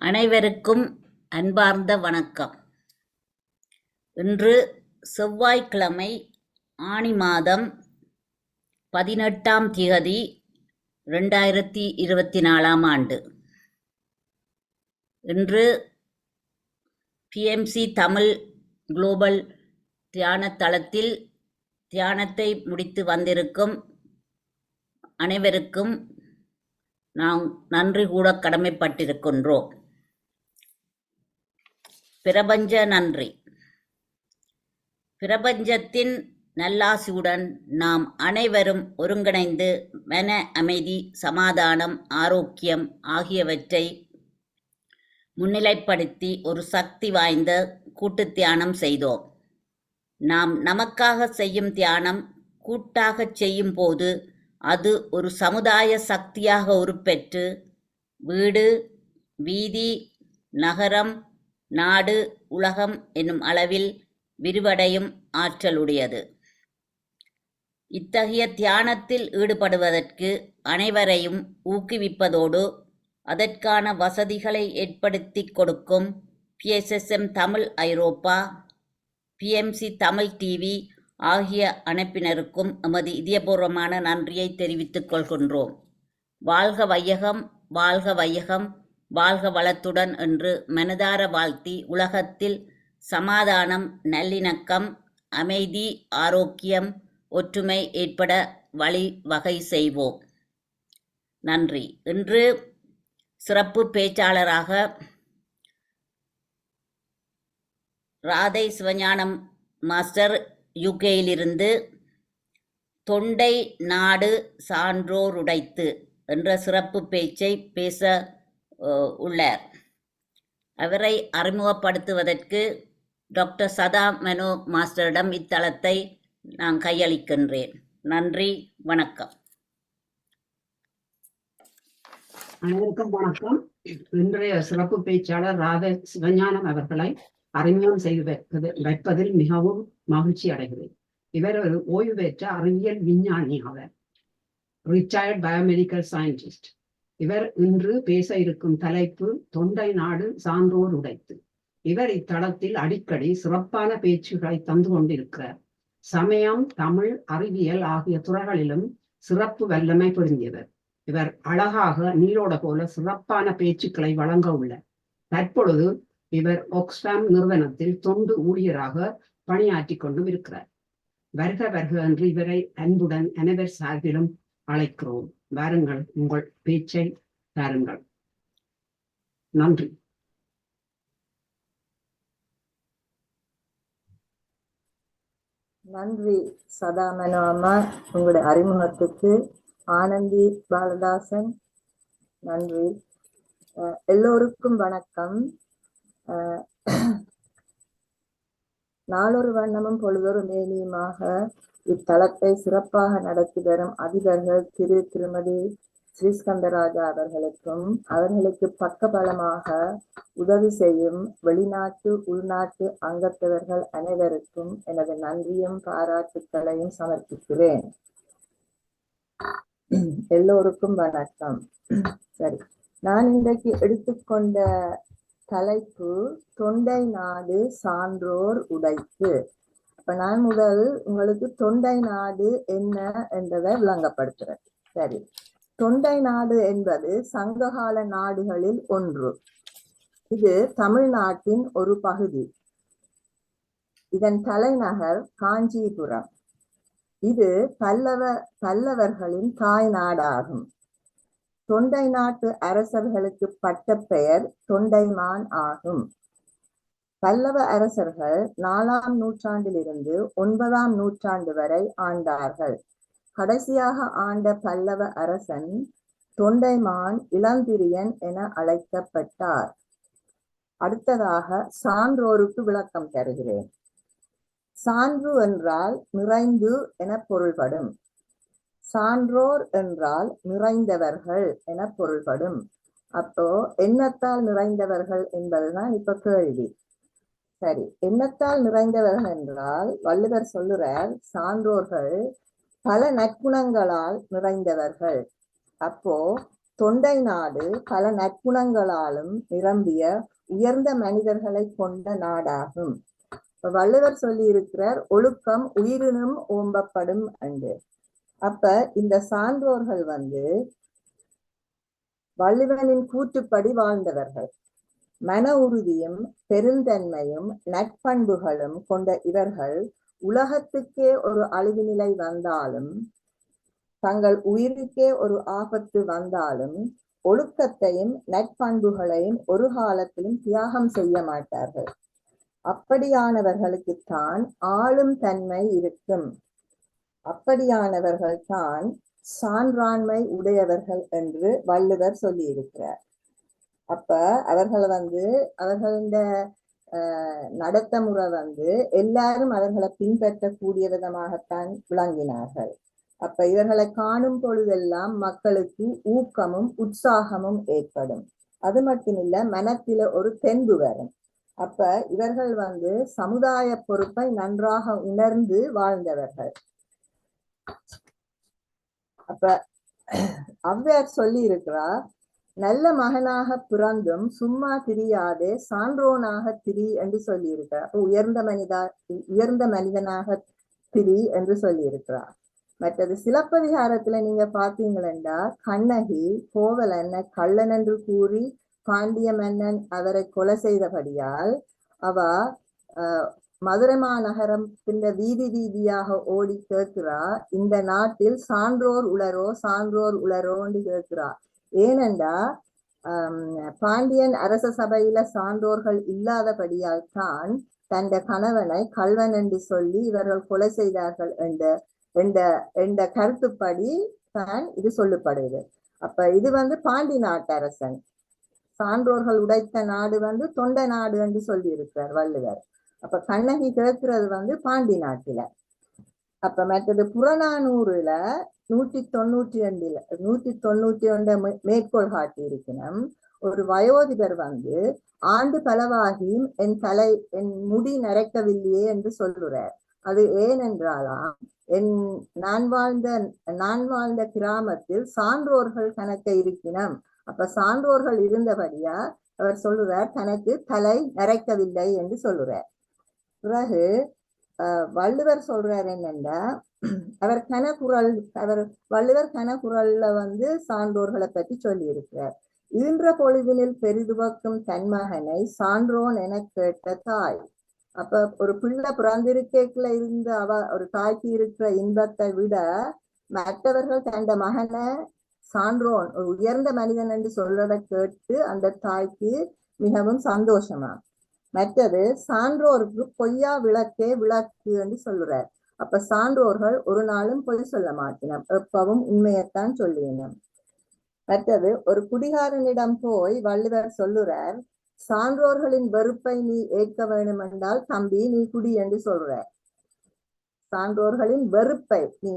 அனைவருக்கும் அன்பார்ந்த வணக்கம். இன்று செவ்வாய்க்கிழமை ஆனி மாதம் 18ஆம் திகதி 2024ஆம் ஆண்டு. இன்று PMC தமிழ் குளோபல் தியான தளத்தில் தியானத்தை முடித்து வந்திருக்கும் அனைவருக்கும் நாம் நன்றி கூட கடமைப்பட்டிருக்கின்றோம். பிரபஞ்ச நன்றி. பிரபஞ்சத்தின் நல்லாசியுடன் நாம் அனைவரும் ஒருங்கிணைந்து மன அமைதி, சமாதானம், ஆரோக்கியம் ஆகியவற்றை முன்னிலைப்படுத்தி ஒரு சக்தி வாய்ந்த கூட்டு தியானம் செய்தோம். நாம் நமக்காக செய்யும் தியானம் கூட்டாக செய்யும் போது அது ஒரு சமுதாய சக்தியாக உருப்பெற்று வீடு, வீதி, நகரம், நாடு, உலகம் என்னும் அளவில் விரிவடையும் ஆற்றலுடையது. இத்தகைய தியானத்தில் ஈடுபடுவதற்கு அனைவரையும் ஊக்குவிப்பதோடு அதற்கான வசதிகளை ஏற்படுத்தி கொடுக்கும் PSSM தமிழ் ஐரோப்பா, PMC தமிழ் டிவி ஆகிய அமைப்பினருக்கும் எமது இதயபூர்வமான நன்றியை தெரிவித்துக் கொள்கின்றோம். வாழ்க வையகம், வாழ்க வையகம், வாழ்க வளத்துடன் என்று மனதார வாழ்த்தி உலகத்தில் சமாதானம், நல்லிணக்கம், அமைதி, ஆரோக்கியம், ஒற்றுமை ஏற்பட வழிவகை செய்வோம். நன்றி. இன்று சிறப்பு பேச்சாளராக ராதை சிவஞானம் மாஸ்டர் யூகேயிலிருந்து தொண்டை நாடு சான்றோருடைத்து என்ற சிறப்பு பேச்சை பேச உள்ளார். அவரை அறிமுகப்படுத்துவதற்கு டாக்டர் சதா மனோ மாஸ்டரிடம் இத்தளத்தை நான் கையளிக்கின்றேன். நன்றி, வணக்கம். அனைவருக்கும் வணக்கம். இன்றைய சிறப்பு பேச்சாளர் ராதை சிவஞானம் அவர்களை அறிமுகம் செய்து வைப்பதில் மிகவும் மகிழ்ச்சி அடைகிறேன். இவர் ஒரு ஓய்வு பெற்ற அறிவியல் விஞ்ஞானி ஆவர், ரிட்டையர்ட் பயோமெடிக்கல் சயின்டிஸ்ட். இவர் இன்று பேச இருக்கும் தலைப்பு தொண்டை நாடு சான்றோர் உடைத்து. இவர் இத்தளத்தில் அடிக்கடி சிறப்பான பேச்சுகளை தந்து கொண்டிருக்கிறார். சமயம், தமிழ், அறிவியல் ஆகிய துறைகளிலும் சிறப்பு வல்லமை பொருந்தியவர். இவர் அழகாக நீரோட போல சிறப்பான பேச்சுக்களை வழங்க உள்ளார். தற்பொழுது இவர் ஆக்ஸ்ஃபாம் நிறுவனத்தில் தொண்டு ஊழியராக பணியாற்றி கொண்டும் இருக்கிறார். வருக வருக என்று இவரை அன்புடன் அனைவர் சார்பிலும் அழைக்கிறோம். வாருங்கள், உங்கள் பேச்சை தாருங்கள். நன்றி. நன்றி சதாமனாமா, உங்களுடைய அறிமுகத்துக்கு. ஆனந்தி பாலதாசன், நன்றி. எல்லோருக்கும் வணக்கம். நாளொரு வண்ணமும் பொழுதொரு மேனியுமாக இத்தளத்தை சிறப்பாக நடத்தி வரும் அதிபர்கள் திருமதி ஸ்ரீஸ்கந்தராஜா அவர்களுக்கும் அவர்களுக்கு பக்கபலமாக உதவி செய்யும் வெளிநாட்டு உள்நாட்டு அங்கத்தவர்கள் அனைவருக்கும் எனது நன்றியும் பாராட்டுக்களையும் சமர்ப்பிக்கிறேன். எல்லோருக்கும் வணக்கம். சரி, நான் இன்றைக்கு எடுத்துக்கொண்ட தலைப்பு தொண்டை நாடு சான்றோர் உடைத்து. அப்ப நான் முதல் உங்களுக்கு தொண்டை நாடு என்ன என்பதை விளங்கப்படுத்துறேன். சரி, தொண்டை நாடு என்பது சங்ககால நாடுகளில் ஒன்று. இது தமிழ்நாட்டின் ஒரு பகுதி. இதன் தலைநகர் காஞ்சிபுரம். இது பல்லவர்களின் தாய் நாடாகும். தொண்டை நாட்டு அரசர்களுக்கு பட்ட பெயர் தொண்டைமான் ஆகும். பல்லவ அரசர்கள் 4ஆம் நூற்றாண்டிலிருந்து 9ஆம் நூற்றாண்டு வரை ஆண்டார்கள். கடைசியாக ஆண்ட பல்லவ அரசன் தொண்டைமான் இளந்திரியன் என அழைக்கப்பட்டார். அடுத்ததாக சான்றோருக்கு விளக்கம் தருகிறேன். சான்று என்றால் நிறைந்து என பொருள்படும். சான்றோர் என்றால் நிறைந்தவர்கள் என பொருள்படும். அப்போ எண்ணத்தால் நிறைந்தவர்கள் என்பதுதான் இப்ப கேள்வி. சரி, எண்ணத்தால் நிறைந்தவர்கள் என்றால் வள்ளுவர் சொல்லுறார், சான்றோர்கள் பல நற்குணங்களால் நிறைந்தவர்கள். அப்போ தொண்டை நாடு பல நற்குணங்களாலும் நிரம்பிய உயர்ந்த மனிதர்களை கொண்ட நாடாகும். வள்ளுவர் சொல்லி இருக்கிறார், ஒழுக்கம் உயிரினும் ஓம்பப்படும் என்று. அப்ப இந்த சான்றோர்கள் வள்ளுவனின் கூற்றுப்படி வாழ்ந்தவர்கள். மன உறுதியும் பெருந்தன்மையும் நற்பண்புகளும் கொண்ட இவர்கள் உலகத்துக்கே ஒரு அழிவு நிலை வந்தாலும், தங்கள் உயிருக்கே ஒரு ஆபத்து வந்தாலும் ஒழுக்கத்தையும் நற்பண்புகளையும் ஒரு காலத்திலும் தியாகம் செய்ய மாட்டார்கள். அப்படியானவர்களுக்குத்தான் ஆளும் தன்மை இருக்கும். அப்படியானவர்கள் தான் சான்றாண்மை உடையவர்கள் என்று வள்ளுவர் சொல்லி இருக்கிறார். அப்ப அவர்கள் அவர்கள நடத்த முறை எல்லாரும் அவர்களை பின்பற்றக்கூடிய விதமாகத்தான் விளங்கினார்கள். அப்ப இவர்களை காணும் பொழுதெல்லாம் மக்களுக்கு ஊக்கமும் உற்சாகமும் ஏற்படும். அது மட்டுமில்ல, மனத்தில ஒரு தென்பு வரும். அப்ப இவர்கள் சமுதாய பொறுப்பை நன்றாக உணர்ந்து வாழ்ந்தவர்கள். அப்ப ஔவையார் சொல்லி இருக்கிறார், நல்ல மகனாக பிறந்தும் சும்மா திரியாதே சான்றோனாக திரி என்று சொல்லி இருக்கிறார். உயர்ந்த மனிதனாக திரி என்று சொல்லி இருக்கிறார். மற்றது சிலப்பதிகாரத்துல நீங்க பாத்தீங்களா, கண்ணகி கோவலன் கள்ளன் என்று கூறி பாண்டிய மன்னன் அவரை கொலை செய்தபடியால் அவ மதுரை மாநகரம் வீதி வீதியாக ஓடி கேட்கிறா, இந்த நாட்டில் சான்றோர் உளரோ சான்றோர் உளரோன்னு கேட்கிறா. ஏனென்றா பாண்டியன் அரச சபையில சான்றோர்கள் இல்லாதபடியால் தான் தந்த கணவனை கல்வன் என்று சொல்லி இவர்கள் கொலை செய்தார்கள் என்ற கருத்துப்படி தான் இது சொல்லப்படுது. அப்ப இது பாண்டி நாட்டரசன். சான்றோர்கள் உடைத்த நாடு தொண்டை நாடு என்று சொல்லி இருக்கிறார் வள்ளுவர். அப்ப கண்ணகி கேட்கிறது பாண்டி நாட்டில. அப்ப மற்றது புறநானூறுல 192 மேற்கோள் காட்டி இருக்கணும். ஒரு வயோதிபர் ஆண்டு பலவாகியும் என் முடி நரைக்கவில்லையே என்று சொல்லுறார். அது ஏனென்றாலாம், நான் வாழ்ந்த கிராமத்தில் சான்றோர்கள் கணக்க இருக்கணும். அப்ப சான்றோர்கள் இருந்தபடியா அவர் சொல்லுறார், தனக்கு தலை நரைக்கவில்லை என்று சொல்லுறார். பிறகு வள்ளுவர் சொல்றார் என்னன்னா, வள்ளுவர் கனகுரல்ல சான்றோர்களை பற்றி சொல்லி இருக்கிறார். ஈன்ற பொழுதினில் பெரிதுவக்கும் தன்மகனை சான்றோன் என கேட்ட தாய். அப்ப ஒரு பிள்ளை பிறந்திருக்கேக்குள்ள இருந்த ஒரு தாய்க்கு இருக்கிற இன்பத்தை விட மற்றவர்கள் தந்த மகனை சான்றோன் ஒரு உயர்ந்த மனிதன் என்று சொல்றதை கேட்டு அந்த தாய்க்கு மிகவும் சந்தோஷமா. மற்றது சான்றோருக்கு பொய்யா விளக்கே விளக்கு என்று சொல்லுறார். அப்ப சான்றோர்கள் ஒரு நாளும் பொய் சொல்ல மாட்டினோம், எப்பவும் உண்மையைத்தான் சொல்லினோம். மற்றது ஒரு குடிகாரனிடம் போய் வள்ளுவர் சொல்லுறார், சான்றோர்களின் வெறுப்பை நீ ஏற்க வேண்டும் என்றால் தம்பி நீ குடி என்று சொல்றார். சான்றோர்களின் வெறுப்பை நீ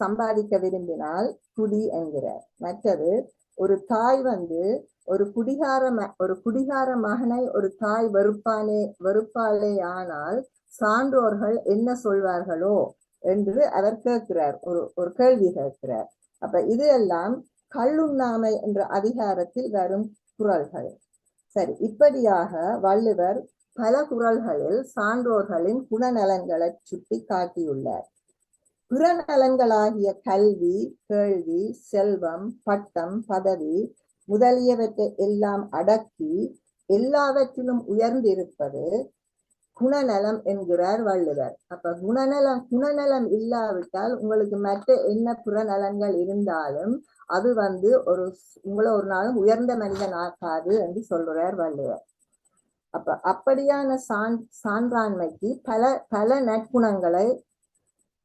சம்பாதிக்க விரும்பினால் குடி என்கிறார். மற்றது ஒரு தாய் ஒரு குடிகார மகனை ஒரு தாய் வெறுப்பாளே ஆனால் சான்றோர்கள் என்ன சொல்வார்களோ என்று அவர் கேட்கிறார், ஒரு கேள்வி கேட்கிறார். அப்ப இது எல்லாம் கள்ளுண்ணாமை என்ற அதிகாரத்தில் வரும் குறள்கள். சரி, இப்படியாக வள்ளுவர் பல குறள்களில் சான்றோர்களின் குணநலன்களை சுட்டி காட்டியுள்ளார். பிறநலன்களாகிய கல்வி, கேள்வி, செல்வம், பட்டம், பதவி முதலியவற்றை எல்லாம் அடக்கி எல்லாவற்றிலும் உயர்ந்திருப்பது குணநலம் என்கிறார் வள்ளுவர். அப்ப குணநலம் இல்லாவிட்டால் உங்களுக்கு மற்ற என்ன புறநலன்கள் இருந்தாலும் அது உங்களை ஒரு நாளும் உயர்ந்த மனிதன் ஆக்காது என்று சொல்றார் வள்ளுவர். அப்படியான சான்றாண்மைக்கு பல நற்குணங்களை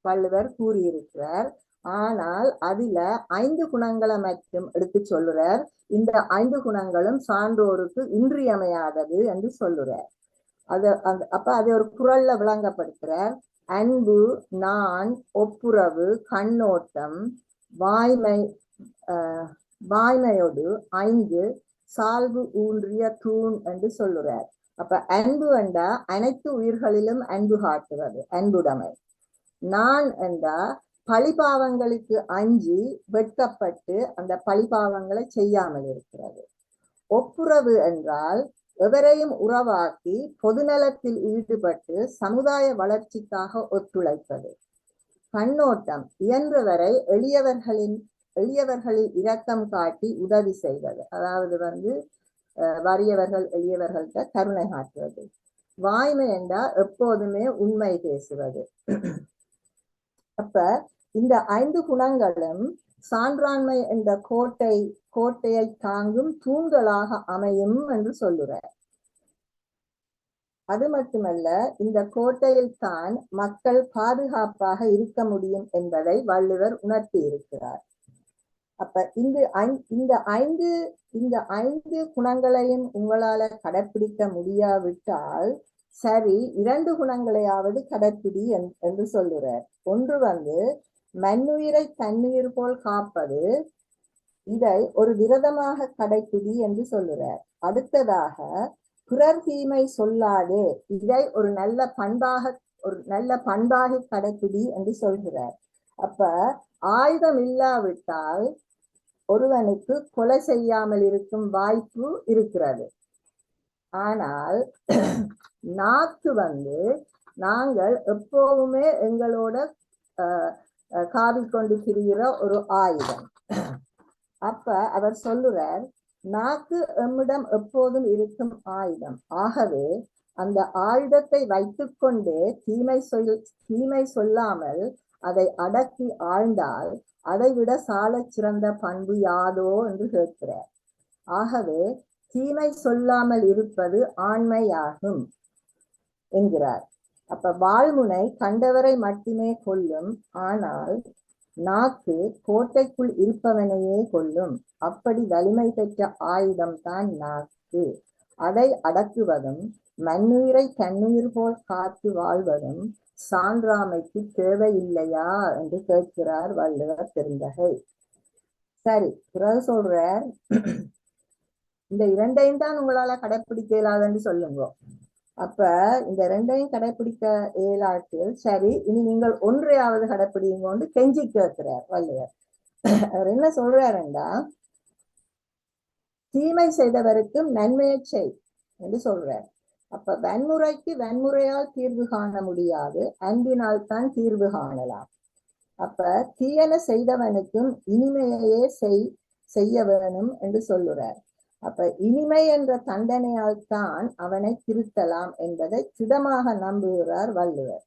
வள்ளுவர் கூறியிருக்கிறார். ஆனால் அதுல 5 குணங்களை மட்டும் எடுத்து சொல்லுறார். இந்த 5 குணங்களும் சான்றோருக்கு இன்றியமையாதது என்று சொல்லுறார். அதை ஒரு குறள்ல விளங்கப்படுத்துறார். அன்பு, நான், ஒப்புரவு, கண்ணோட்டம், வாய்மையோடு 5 சால்பு ஊன்றிய தூண் என்று சொல்லுறார். அப்ப அன்பு என்றா அனைத்து உயிர்களிலும் அன்பு காட்டுவது, அன்புடைமை. நான் என்றா பழிபாவங்களுக்கு அஞ்சி வெட்கப்பட்டு அந்த பழிபாவங்களை செய்யாமல் இருக்கிறது. ஒப்புரவு என்றால் எவரையும் உறவாக்கி பொதுநலத்தில் ஈடுபட்டு சமுதாய வளர்ச்சிக்காக ஒத்துழைப்பது. கண்ணோட்டம் இயன்றவரை எளியவர்களில் இரக்கம் காட்டி உதவி செய்வது, அதாவது வறியவர்கள் எளியவர்கள்ட்ட கருணை காட்டுவது. வாய்மை என்றால் எப்போதுமே உண்மை பேசுவது. அப்ப இந்த 5 குணங்களும் சான்றாண்மை என்ற கோட்டையை தாங்கும் தூண்களாக அமையும் என்று சொல்லுறார். அது மட்டுமல்ல, இந்த கோட்டையில் தான் மக்கள் பாதுகாப்பாக இருக்க முடியும் என்பதை வள்ளுவர் உணர்த்தி இருக்கிறார். அப்ப இந்த ஐந்து குணங்களையும் உங்களால கடைப்பிடிக்க முடியாவிட்டால் சரி 2 குணங்களையாவது கடைப்பிடி என்று சொல்லுறார். ஒன்று மண்ணுயிரை தன்னுயிர் போல் காப்பது, இதை ஒரு விரதமாக கடைப்பிடி என்று சொல்லுறார். அடுத்ததாக பிறர் தீமை சொல்லாதே, இதை ஒரு நல்ல பண்பாக கடைப்பிடி என்று சொல்கிறார். அப்ப ஆயுதம் இல்லாவிட்டால் ஒருவனுக்கு கொலை செய்யாமல் இருக்கும் வாய்ப்பு இருக்கிறது. ஆனால் நாக்கு நாங்கள் எப்போவுமே எங்களோட காவிக்கொண்டு திரிகிற ஒரு ஆயுதம். அப்ப அவர் சொல்லுறார், நாக்கு எம்மிடம் எப்போதும் இருக்கும் ஆயுதம். ஆகவே அந்த ஆயுதத்தை வைத்துக்கொண்டே தீமை சொல்லாமல் அதை அடக்கி ஆழ்ந்தால் அதைவிட சாலச் சிறந்த பண்பு யாதோ என்று கேட்கிறார். ஆகவே தீமை சொல்லாமல் இருப்பது ஆண்மையாகும் என்கிறார். அப்ப வாழ்முனை கண்டவரை மட்டுமே கொல்லும், ஆனால் நாக்கு கோட்டைக்குள் இருப்பவனையே கொல்லும். அப்படி வலிமை பெற்ற ஆயுதம் தான் நாக்கு. அதை அடக்குவதும் மண்ணுயிரை தன்னுயிர் போல் காத்து வாழ்வதும் சான்றாமைக்கு தேவையில்லையா என்று கேட்கிறார் வள்ளுவர் பெருந்தகை. சரி, பிறகு சொல்றார், இந்த 2ஐயும் தான் உங்களால கடைப்பிடிக்க இயலாதுன்னு சொல்லுங்க. அப்ப இந்த 2ஐயும் கடைப்பிடிக்க இயலாட்டில் சரி இனி நீங்கள் 1ஐயாவது கடைப்பிடிங்கன்னு கெஞ்சி கேட்கிறார் வள்ளுவர். அவர் என்ன சொல்றாருன்னா, தீமை செய்தவருக்கும் நன்மையை செய் என்று சொல்றார். அப்ப வன்முறைக்கு வன்முறையால் தீர்வு காண முடியாது, அன்பினால் தான் தீர்வு காணலாம். அப்ப தீயன செய்தவனுக்கும் இனிமையே செய்ய வேணும் என்று சொல்லுறார். அப்ப இனிமை என்ற தண்டனையால் தான் அவனை திருத்தலாம் என்பதை திடமாக நம்புகிறார் வள்ளுவர்.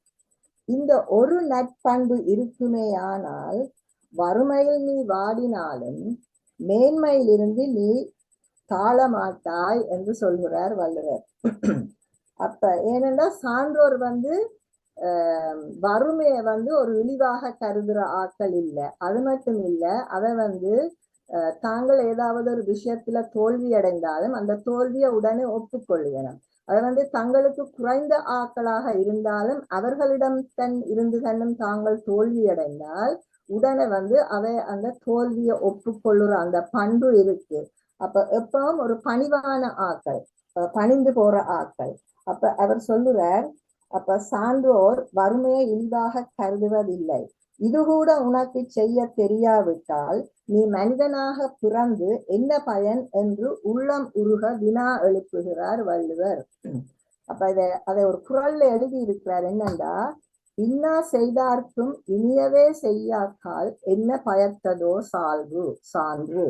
இந்த ஒரு நற்பண்பு இருக்குமேயானால் வறுமையில் நீ வாடினாலும் மேன்மையிலிருந்து நீ தாழமாட்டாய் என்று சொல்கிறார் வள்ளுவர். அப்ப ஏனென்றால் சான்றோர் வறுமையை ஒரு இழிவாக கருதுற ஆட்கள் இல்லை. அது மட்டும் இல்லை, அதை தாங்கள் ஏதாவது ஒரு விஷயத்துல தோல்வி அடைந்தாலும் அந்த தோல்வியை உடனே ஒப்புக்கொள்ளுகணும். அதை தங்களுக்கு குறைந்த ஆட்களாக இருந்தாலும் அவர்களிடம் இருந்து தன்னும் தாங்கள் தோல்வி அடைந்தால் உடனே அவை அந்த தோல்வியை ஒப்புக்கொள்ளுற அந்த பண்பு இருக்கு. அப்ப எப்பவும் ஒரு பணிவான ஆட்கள், பணிந்து போற ஆட்கள். அப்ப அவர் சொல்லுறார், அப்ப சான்றோர் வறுமையை இழிவாக கருதுவதில்லை. இது கூட உனக்கு செய்ய தெரியாவிட்டால் நீ மனிதனாக பிறந்து என்ன பயன் என்று உள்ளம் உருக வினா எழுப்புகிறார் வள்ளுவர். அப்ப அதை ஒரு குறள்ல எழுதி இருக்கிறார். என்னண்டா, இன்னா செய்தார்க்கும் இனியவே செய்யாக்கால் என்ன பயத்ததோ சான்று.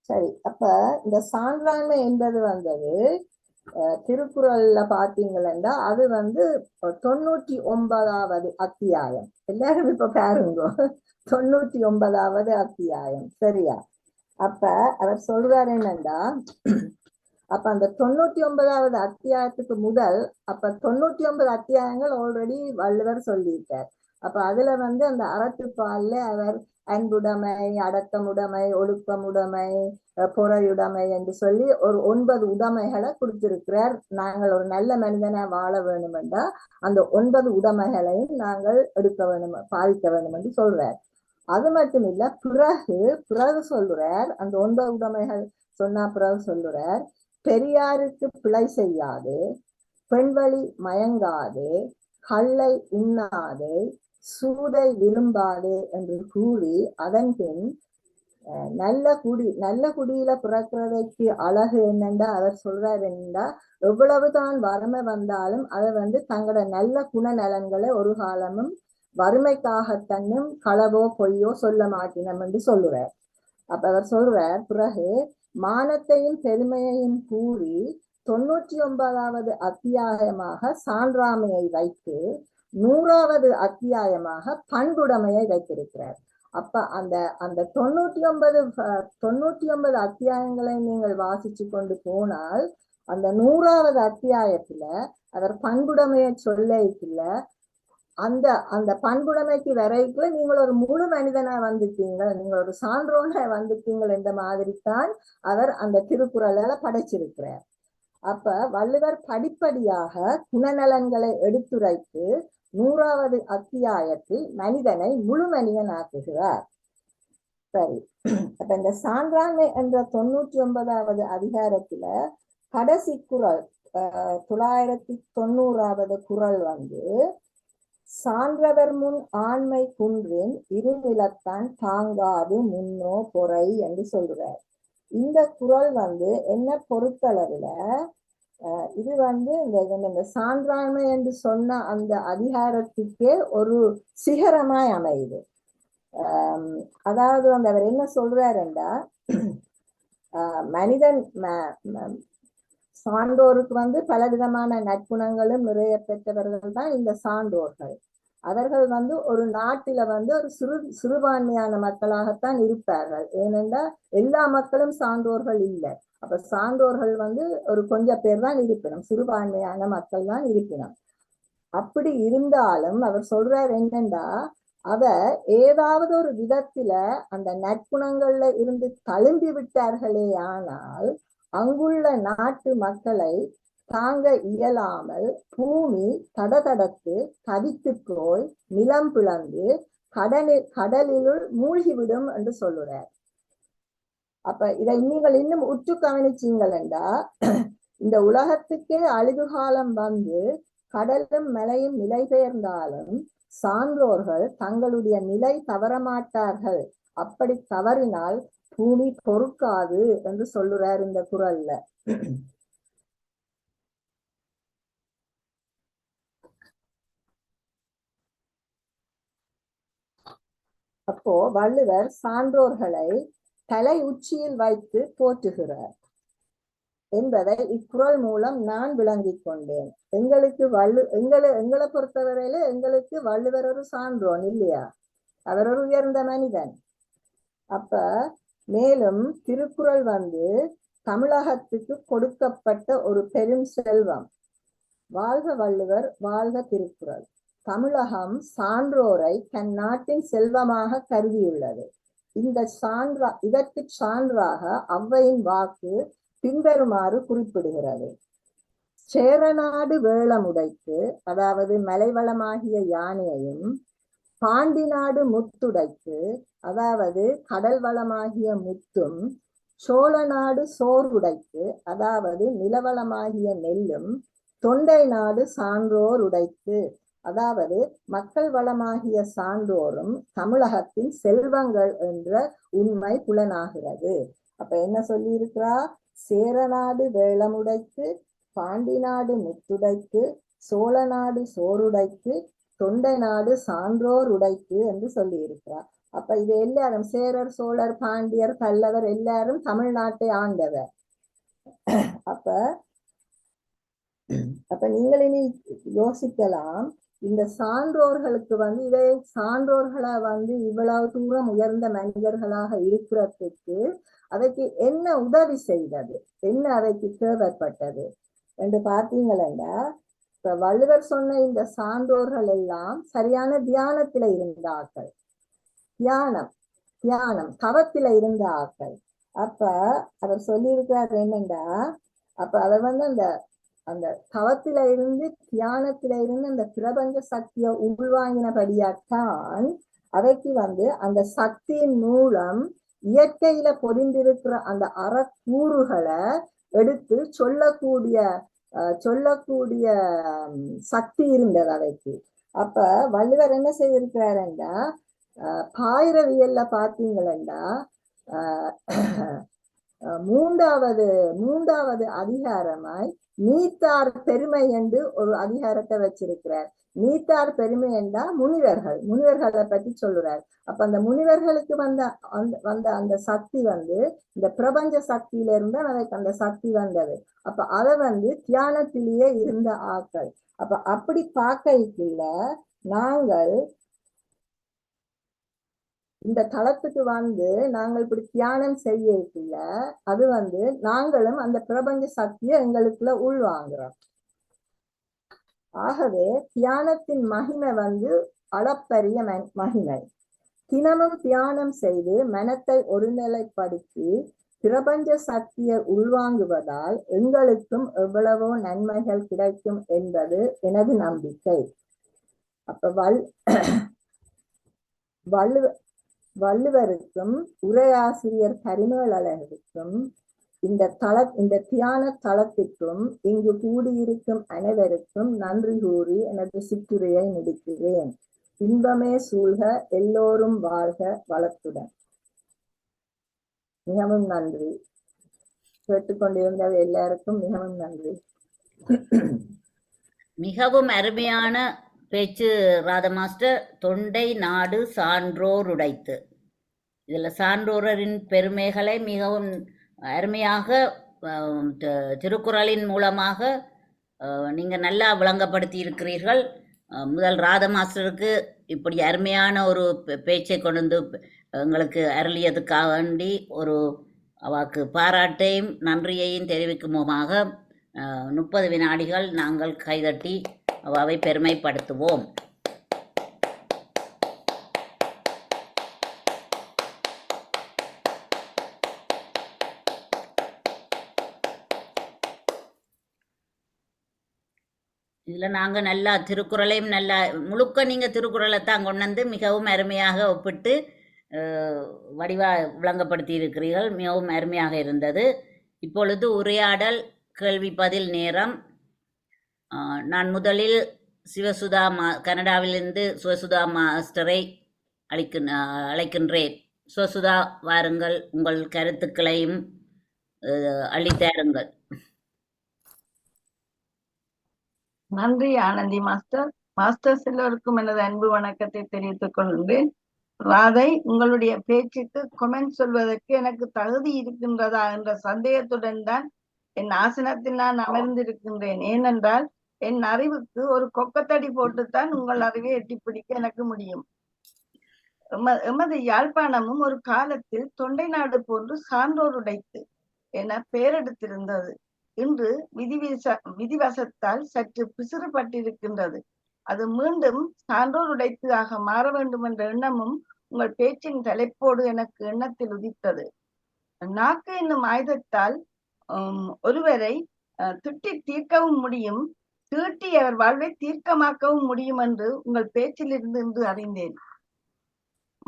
சரி, அப்ப இந்த சான்றாண்மை என்பது திருக்குறள்ல பாத்தீங்கன்னா அது 99வது அத்தியாயம். எல்லாரும் இப்ப பாருங்க, 99வது அத்தியாயம். சரியா? அப்ப அவர் சொல்றாரு என்னண்டா, அப்ப அந்த 99வது அத்தியாயத்துக்கு முதல் 99 அத்தியாயங்கள் ஆல்ரெடி வள்ளுவர் சொல்லியிருக்கார். அப்ப அதுல அந்த அறத்துப்பால்ல அவர் அன்புடைமை, அடக்கமுடைமை, ஒழுக்கமுடைமை, பொறையுடைமை என்று சொல்லி ஒரு 9 உடைமைகளை கொடுத்திருக்கிறார். நாங்கள் ஒரு நல்ல மனிதனை வாழ வேணும் என்றா அந்த 9 உடைமைகளையும் நாங்கள் எடுக்க வேணும், பாதிக்க வேணும் என்று சொல்றார். அது மட்டும் இல்ல, பிறகு சொல்றார், அந்த 9 உடைமைகள் சொன்ன பிறகு சொல்றார், பெரியாருக்கு பிழை செய்யாது, பெண்வழி மயங்காது, கள்ளை உண்ணாது, சூதை விரும்பாதே என்று கூறி அதன் பின் நல்ல குடியில பிறக்கிறதைக்கு அழகு என்னண்டா அவர் சொல்றாரு என்னண்டா எவ்வளவுதான் வறுமை வந்தாலும் அதை தங்களோட நல்ல குணநலன்களை ஒரு காலமும் வறுமைக்காகத்தன்னும் களவோ பொய்யோ சொல்ல மாட்டினம் என்று சொல்லுறார். அப்ப அவர் சொல்றார், பிறகு மானத்தையும் பெருமையையும் கூறி 99வது அத்தியாயமாக சான்றாமையை வைத்து 100வது அத்தியாயமாக பண்புடைமையை வைத்திருக்கிறார். அப்ப அந்த 99 அத்தியாயங்களை நீங்கள் வாசிச்சு கொண்டு போனால் அந்த 100வது அத்தியாயத்துல அவர் பண்புடைமையை சொல்ல அந்த பண்புடைமைக்கு வரைக்குள்ள நீங்கள் ஒரு முழு மனிதனா வந்துட்டீங்க, நீங்கள் ஒரு சான்றோனா வந்துட்டீங்கள் என்ற மாதிரி தான் அவர் அந்த திருக்குறளால படைச்சிருக்கிறார். அப்ப வள்ளுவர் படிப்படியாக குணநலன்களை எடுத்துரைத்து 100வது அத்தியாயத்தில் மனிதனை முழு மனிதன் ஆக்குகிறார். சரி, அப்ப இந்த சான்றாண்மை என்ற 99வது அதிகாரத்துல கடைசி குறள் 990வது குறள் சான்றவர் முன் ஆண்மை குன்றின் இருநிலத்தான் தாங்காது முன்னோ பொறை என்று சொல்றார். இந்த குறள் என்ன பொறுத்தளவுல இது இந்த சான்றாண்மை என்று சொன்ன அந்த அதிகாரத்துக்கே ஒரு சிகரமாய் அமையுது. அதாவது அவர் என்ன சொல்றாருண்டா, மனிதன் சான்றோருக்கு பலவிதமான நற்குணங்களும் நிறைய பெற்றவர்கள் தான் இந்த சான்றோர்கள். அவர்கள் ஒரு நாட்டில ஒரு சிறுபான்மையான மக்களாகத்தான் இருப்பார்கள். ஏனென்றால் எல்லா மக்களும் சான்றோர்கள் இல்லை. அப்ப சான்றோர்கள் ஒரு கொஞ்சம் பேர் தான் இருப்பினும், சிறுபான்மையான மக்கள் தான் இருப்பினும். அப்படி இருந்தாலும் அவர் சொல்றார் என்னண்டா, அவர் ஏதாவது ஒரு விதத்துல அந்த நற்குணங்கள்ல இருந்து தழும்பி விட்டார்களே ஆனால் அங்குள்ள நாட்டு மக்களை தாங்க இயலாமல் பூமி தடதடத்து தவித்து போய் நிலம் பிளந்து கடலிலுள் மூழ்கிவிடும் என்று சொல்லுறார். அப்ப இதை நீங்கள் இன்னும் உற்று கவனிச்சீங்களா, இந்த உலகத்துக்கே அழிவு காலம் கடலும் மலையும் நிலை பெயர்ந்தாலும் சான்றோர்கள் தங்களுடைய நிலை தவறமாட்டார்கள். அப்படி தவறினால் பூமி பொறுக்காது என்று சொல்லுறார் இந்த குறள்ல. அப்போ வள்ளுவர் சான்றோர்களை தலை உச்சியில் வைத்து போற்றுகிறார் என்பதை இக்குறள் மூலம் நான் விளங்கிக் கொண்டேன். எங்களுக்கு எங்களை பொறுத்தவரையில எங்களுக்கு வள்ளுவர் ஒரு சான்றோன் இல்லையா, அவர் ஒரு உயர்ந்த மனிதன். அப்ப மேலும் திருக்குறள் தமிழகத்துக்கு கொடுக்கப்பட்ட ஒரு பெரும் செல்வம். வாழ்க வள்ளுவர், வாழ்க திருக்குறள். தமிழகம் சான்றோரை தன் நாட்டின் செல்வமாக கருதியுள்ளது. இதற்கு சான்றாக ஔவையின் வாக்கு பின்வருமாறு குறிப்பிடுகிறது. சேரநாடு வேளமுடைத்து, அதாவது மலைவளமாகிய யானையையும், பாண்டி நாடு முத்துடைத்து, அதாவது கடல் வளமாகிய முத்தும், சோழ நாடு சோர்வுடைத்து, அதாவது நிலவளமாகிய நெல்லும், தொண்டை நாடு சான்றோர் உடைத்து, அதாவது மக்கள் வளமாகிய சான்றோரும் தமிழகத்தின் செல்வங்கள் என்ற உண்மை புலனாகிறது. அப்ப என்ன சொல்லி இருக்கிறா, சேரநாடு வேளமுடைத்து, பாண்டி நாடு முத்துடைத்து, சோழ நாடு சோறுடைத்து, தொண்டை நாடு சான்றோர் உடைத்து என்று சொல்லி இருக்கிறார். அப்ப இது எல்லாரும் சேரர், சோழர், பாண்டியர், பல்லவர் எல்லாரும் தமிழ்நாட்டை ஆண்டவர். அப்ப நீங்கள் இனி யோசிக்கலாம், இந்த சான்றோர்களுக்கு இதை சான்றோர்களை இவ்வளவு தூரம் உயர்ந்த மனிதர்களாக இருக்கிறதுக்கு அதற்கு என்ன உதவி செய்தது, என்ன அதற்கு தேவைப்பட்டது என்று பார்த்தீங்களா, இப்ப வள்ளுவர் சொன்ன இந்த சான்றோர்கள் எல்லாம் சரியான தியானத்தில இருந்த ஆக்கள், தியானம் தவத்தில இருந்த ஆக்கள். அப்ப அவர் சொல்லியிருக்கிறார் என்னண்டா, அப்ப அவர் அந்த தவத்தில இருந்து தியானத்தில இருந்து அந்த பிரபஞ்ச சக்தியை உள்வாங்கினபடியாத்தான் அதைக்கு அந்த சக்தியின் மூலம் இயற்கையில பொதிந்திருக்கிற அந்த அறக்கூறுகளை எடுத்து சொல்லக்கூடிய சக்தி இருந்தது அதைக்கு. அப்ப வள்ளுவர் என்ன செய்திருக்கிறாருண்டா பாயிரவியல்ல பாத்தீங்களா மூன்றாவது அதிகாரமாய் நீத்தார் பெருமை என்று ஒரு அதிகாரத்தை வச்சிருக்கிறார். நீத்தார் பெருமை என்றா முனிவர்களை பத்தி சொல்லுறார். அப்ப அந்த முனிவர்களுக்கு வந்த அந்த சக்தி இந்த பிரபஞ்ச சக்தியில இருந்து எனக்கு அந்த சக்தி வந்தது. அப்ப அதை தியானத்திலேயே இருந்த ஆக்கள். அப்ப அப்படி பார்க்கல நாங்கள் இந்த தளத்துக்கு நாங்கள் இப்படி தியானம் செய்யல அது நாங்களும் அந்த பிரபஞ்ச சக்தியை எங்களுக்குள்ள உள்வாங்குறோம். ஆகவே தியானத்தின் மகிமை அளப்பரிய மகிமை. தினமும் தியானம் செய்து மனத்தை ஒருநிலைப்படுத்தி பிரபஞ்ச சக்தியை உள்வாங்குவதால் எங்களுக்கும் எவ்வளவோ நன்மைகள் கிடைக்கும் என்பது எனது நம்பிக்கை. அப்ப வள்ளுவருக்கும் உரையாசிரியர் பரிமேலழகருக்கும் இந்த தியான தளத்திற்கும் இங்கு கூடியிருக்கும் அனைவருக்கும் நன்றி கூறி எனது சிற்றுரையை முடிக்கிறேன். இன்பமே சூழ்க, எல்லோரும் வாழ்க வளத்துடன். மிகவும் நன்றி. கேட்டுக்கொண்டிருந்த எல்லாருக்கும் மிகவும் நன்றி. மிகவும் அருமையான பேச்சு ராதா மாஸ்டர். தொண்டை நாடு சான்றோர் உடைத்து, இதுல சான்றோரின் பெருமைகளை மிகவும் அருமையாக திருக்குறளின் மூலமாக நீங்க நல்லா விளங்கப்படுத்தி இருக்கிறீர்கள். முதல் ராதா மாஸ்டருக்கு இப்படி அருமையான ஒரு பேச்சை கொண்டு எங்களுக்கு அருளியதுக்காக வேண்டி ஒரு அவாக்கு பாராட்டையும் நன்றியையும் தெரிவிக்குமோமாக 30 வினாடிகள் நாங்கள் கைதட்டி அவை பெருமைப்படுத்துவோம். இதுல நாங்க நல்லா திருக்குறளையும் நல்லா முழுக்க நீங்க திருக்குறளை தான் கொண்டு வந்து மிகவும் அருமையாக ஒப்பிட்டு வடிவா விளங்கப்படுத்தி இருக்கிறீர்கள். மிகவும் அருமையாக இருந்தது. இப்பொழுது உரையாடல் கேள்வி பதில் நேரம். நான் முதலில் சிவசுதா கனடாவிலிருந்து சிவசுதா மாஸ்டரை அழைக்கின்றேன். சிவசுதா, வாருங்கள், உங்கள் கருத்துக்களையும் அளித்தாருங்கள். நன்றி ஆனந்தி மாஸ்டர். மாஸ்டர்ஸ் எல்லோருக்கும் எனது அன்பு வணக்கத்தை தெரிவித்துக் கொள்கிறேன். ராதை, உங்களுடைய பேச்சுக்கு கொமெண்ட் சொல்வதற்கு எனக்கு தகுதி இருக்கின்றதா என்ற சந்தேகத்துடன் தான் என் ஆசனத்தில் நான் அமர்ந்திருக்கின்றேன். ஏனென்றால் என் அறிவுக்கு ஒரு கொக்கத்தடி போட்டுத்தான் உங்கள் அறிவை எட்டி பிடிக்க எனக்கு முடியும். எமது யாழ்ப்பாணமும் ஒரு காலத்தில் தொண்டை நாடு போன்று சான்றோர் உடைத்து என பெயரெடுத்திருந்தது. இன்று விதிவசத்தால் சற்று பிசிறுபட்டிருக்கின்றது. அது மீண்டும் சான்றோர் உடைத்து ஆக மாற வேண்டும் என்ற எண்ணமும் உங்கள் பேச்சின் தலைப்போடு எனக்கு எண்ணத்தில் உதித்தது. நாக்கு என்னும் ஆயுதத்தால் ஒருவரை திட்டி தீர்க்கவும் முடியும், தீட்டி அவர் வாழ்வை தீர்க்கமாக்கவும் முடியும் என்று உங்கள் பேச்சிலிருந்து இன்று அறிந்தேன்.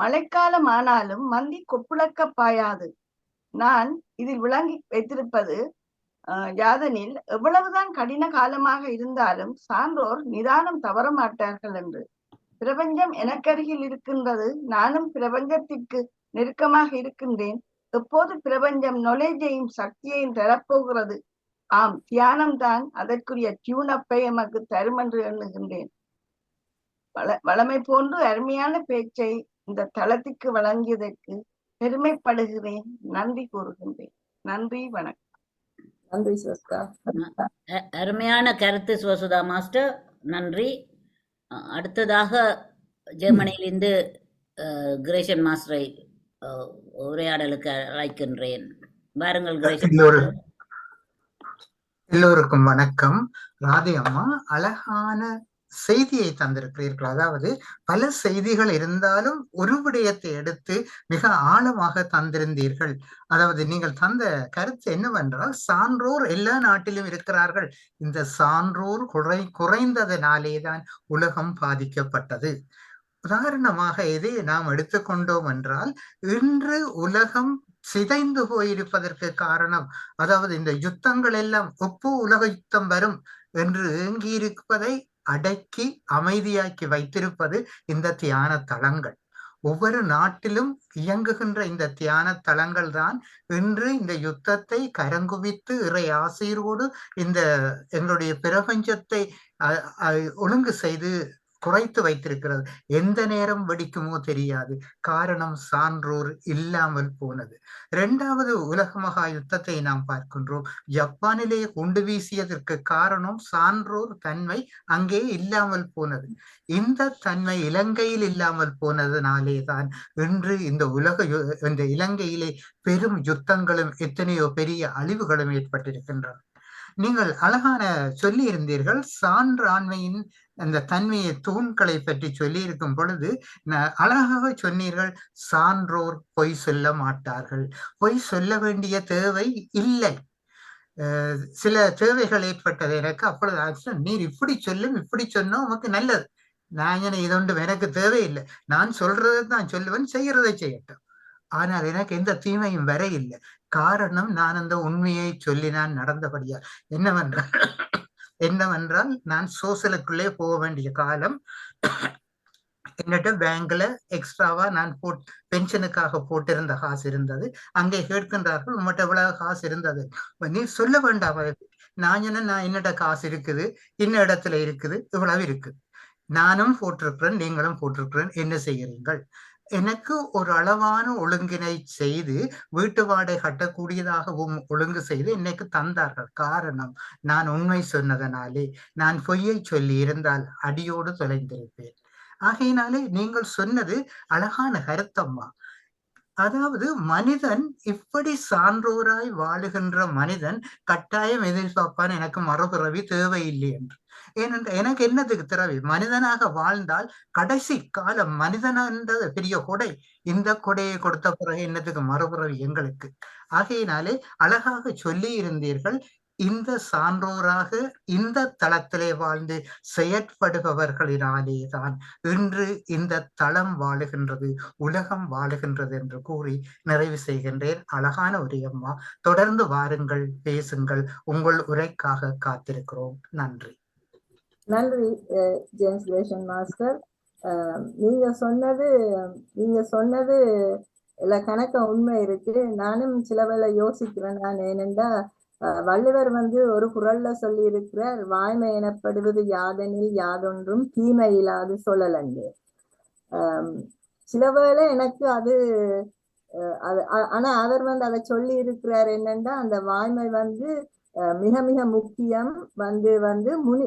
மழைக்காலம் ஆனாலும் மந்தி கொப்புளக்க பாயாது. நான் இதில் விளங்கி வைத்திருப்பது யாதெனில், எவ்வளவுதான் கடின காலமாக இருந்தாலும் சான்றோர் நிதானம் தவற மாட்டார்கள் என்று. பிரபஞ்சம் எனக்கருகில் இருக்கின்றது, நானும் பிரபஞ்சத்திற்கு நெருக்கமாக இருக்கின்றேன். எப்போது பிரபஞ்சம் நொலேஜையும் சக்தியையும் தரப்போகிறது? ஆம், தியானம் தான் அதற்குரிய டியூனப்பை எமக்கு தரும் என்று எண்ணுகின்றேன். வளமை போன்று அருமையான பேச்சை இந்த தளத்திற்கு வழங்கியதற்கு பெருமைப்படுகிறேன், நன்றி கூறுகின்றேன். நன்றி, வணக்கம். நன்றி சிவசுதா. அருமையான கருத்து சிவசுதா மாஸ்டர், நன்றி. அடுத்ததாக ஜெர்மனியிலிருந்து கிரேஷன் மாஸ்டரை உரையாடலுக்கு அழைக்கின்றேன். வாருங்கள் கிரேஷன். எல்லோருக்கும் வணக்கம். ராதை அம்மா அழகான செய்தியை தந்திருக்கிறீர்கள். அதாவது பல செய்திகள் இருந்தாலும் ஒரு விடயத்தை எடுத்து மிக ஆழமாக தந்திருந்தீர்கள். அதாவது நீங்கள் தந்த கருத்து என்னவென்றால், சான்றோர் எல்லா நாட்டிலும் இருக்கிறார்கள், இந்த சான்றோர் குறைந்ததனாலேதான் உலகம் பாதிக்கப்பட்டது. உதாரணமாக இதை நாம் எடுத்துக்கொண்டோம் என்றால், இன்று உலகம் சிதைந்து போயிருப்பதற்கு காரணம், அதாவது இந்த யுத்தங்கள் எல்லாம் உலக யுத்தம் வரும் என்று ஏங்கியிருப்பதை அடக்கி அமைதியாக்கி வைத்திருப்பது இந்த தியான தலங்கள். ஒவ்வொரு நாட்டிலும் இயங்குகின்ற இந்த தியான தலங்கள் தான் இன்று இந்த யுத்தத்தை கரங்குவித்து இறை ஆசையோடு இந்த எங்களுடைய பிரபஞ்சத்தை ஒழுங்கு செய்து குறைத்து வைத்திருக்கிறது. எந்த நேரம் வெடிக்குமோ தெரியாது. காரணம் சான்றோர் இல்லாமல் போனது. 2வது உலக மகா யுத்தத்தை நாம் பார்க்கின்றோம். ஜப்பானிலே குண்டு வீசியதற்கு காரணம் சான்றோர் தன்மை அங்கே இல்லாமல் போனது. இந்த தன்மை இலங்கையில் இல்லாமல் போனதுனாலே தான் இன்று இந்த இந்த இலங்கையிலே பெரும் யுத்தங்களும் எத்தனையோ பெரிய அழிவுகளும் ஏற்பட்டிருக்கின்றன. நீங்கள் அழகான சொல்லி இருந்தீர்கள், சான்றாண்மையின் அந்த தன்மையை தூண்களை பற்றி சொல்லி இருக்கும் பொழுது அழகாக சொன்னீர்கள். சான்றோர் பொய் சொல்ல மாட்டார்கள். பொய் சொல்ல வேண்டிய தேவை இல்லை. சில தேவைகள் ஏற்பட்டது எனக்கு. அப்பொழுது நீர் இப்படி சொல்லும், இப்படி சொன்னா உமக்கு நல்லது. நான் இதொன்று எனக்கு தேவையில்லை. நான் சொல்றதை தான் சொல்லுவேன், செய்யறதை செய்யட்டும். ஆனால் எனக்கு எந்த தீமையும் வர இல்லை. காரணம் நான் அந்த உண்மையை சொல்லி நான் நடந்தபடியா. என்னவென்றால் நான் சோசியலுக்குள்ளே போக வேண்டிய காலம். என்னட்ட பேங்க்ல எக்ஸ்ட்ராவா நான் பென்ஷனுக்காக போட்டிருந்த காசு இருந்தது. அங்கே கேட்கின்றார்கள், உங்கள்கிட்ட எவ்வளவு காசு இருந்தது? நீ சொல்ல வேண்டாம். நான் என்னட்ட காசு இருக்குது, இன்ன இடத்துல இருக்குது, இவ்வளவு இருக்குது. நானும் போட்டிருக்கிறேன், நீங்களும் போட்டிருக்கிறேன், என்ன செய்கிறீர்கள்? எனக்கு ஒரு அளவான ஒழுங்கினை செய்து வீட்டு வாடகை கட்டக்கூடியதாகவும் ஒழுங்கு செய்து இன்னைக்கு தந்தார்கள். காரணம் நான் உண்மை சொன்னதனாலே. நான் பொய்யை சொல்லி இருந்தால் அடியோடு தொலைந்திருப்பேன். ஆகையினாலே நீங்கள் சொன்னது அழகான கருத்தம்மா. அதாவது மனிதன் இப்படி சான்றோராய் வாழுகின்ற மனிதன் கட்டாயம் எதிர்பார்ப்பான், எனக்கு மறுபிறவி தேவையில்லை என்று. ஏனென்றால் எனக்கு என்னத்துக்கு திறவி? மனிதனாக வாழ்ந்தால் கடைசி காலம் மனிதனன்றது பெரிய கொடை. இந்த கொடையை கொடுத்த பிறகு என்னத்துக்கு மறுபிறவி எங்களுக்கு? ஆகையினாலே அழகாக சொல்லி இருந்தீர்கள். இந்த சான்றோராக இந்த தளத்திலே வாழ்ந்து செயற்படுபவர்களினாலேதான் இன்று இந்த தளம் வாழுகின்றது, உலகம் வாழுகின்றது என்று கூறி நிறைவு செய்கின்றேன். அழகான உரையம்மா. தொடர்ந்து வாருங்கள், பேசுங்கள். உங்கள் உரைக்காக காத்திருக்கிறோம். நன்றி. நன்றி ஜேம்ஸ் கிரேஷன் மாஸ்டர். நீங்க சொன்னது இல்ல கணக்க உண்மை இருக்கு. நானும் சில வேளை யோசிக்கிறேன். நான் ஏனென்றா வள்ளுவர் ஒரு குறள்ல சொல்லி இருக்கிறார், வாய்மை எனப்படுவது யாதெனில் யாதொன்றும் தீமை இல்லாது சொல்லலண்டு. சில வேளை எனக்கு அது ஆனா அவர் அதை சொல்லி இருக்கிறார் என்னன்னா, அந்த வாய்மை மிக மிக முக்கியம். முனி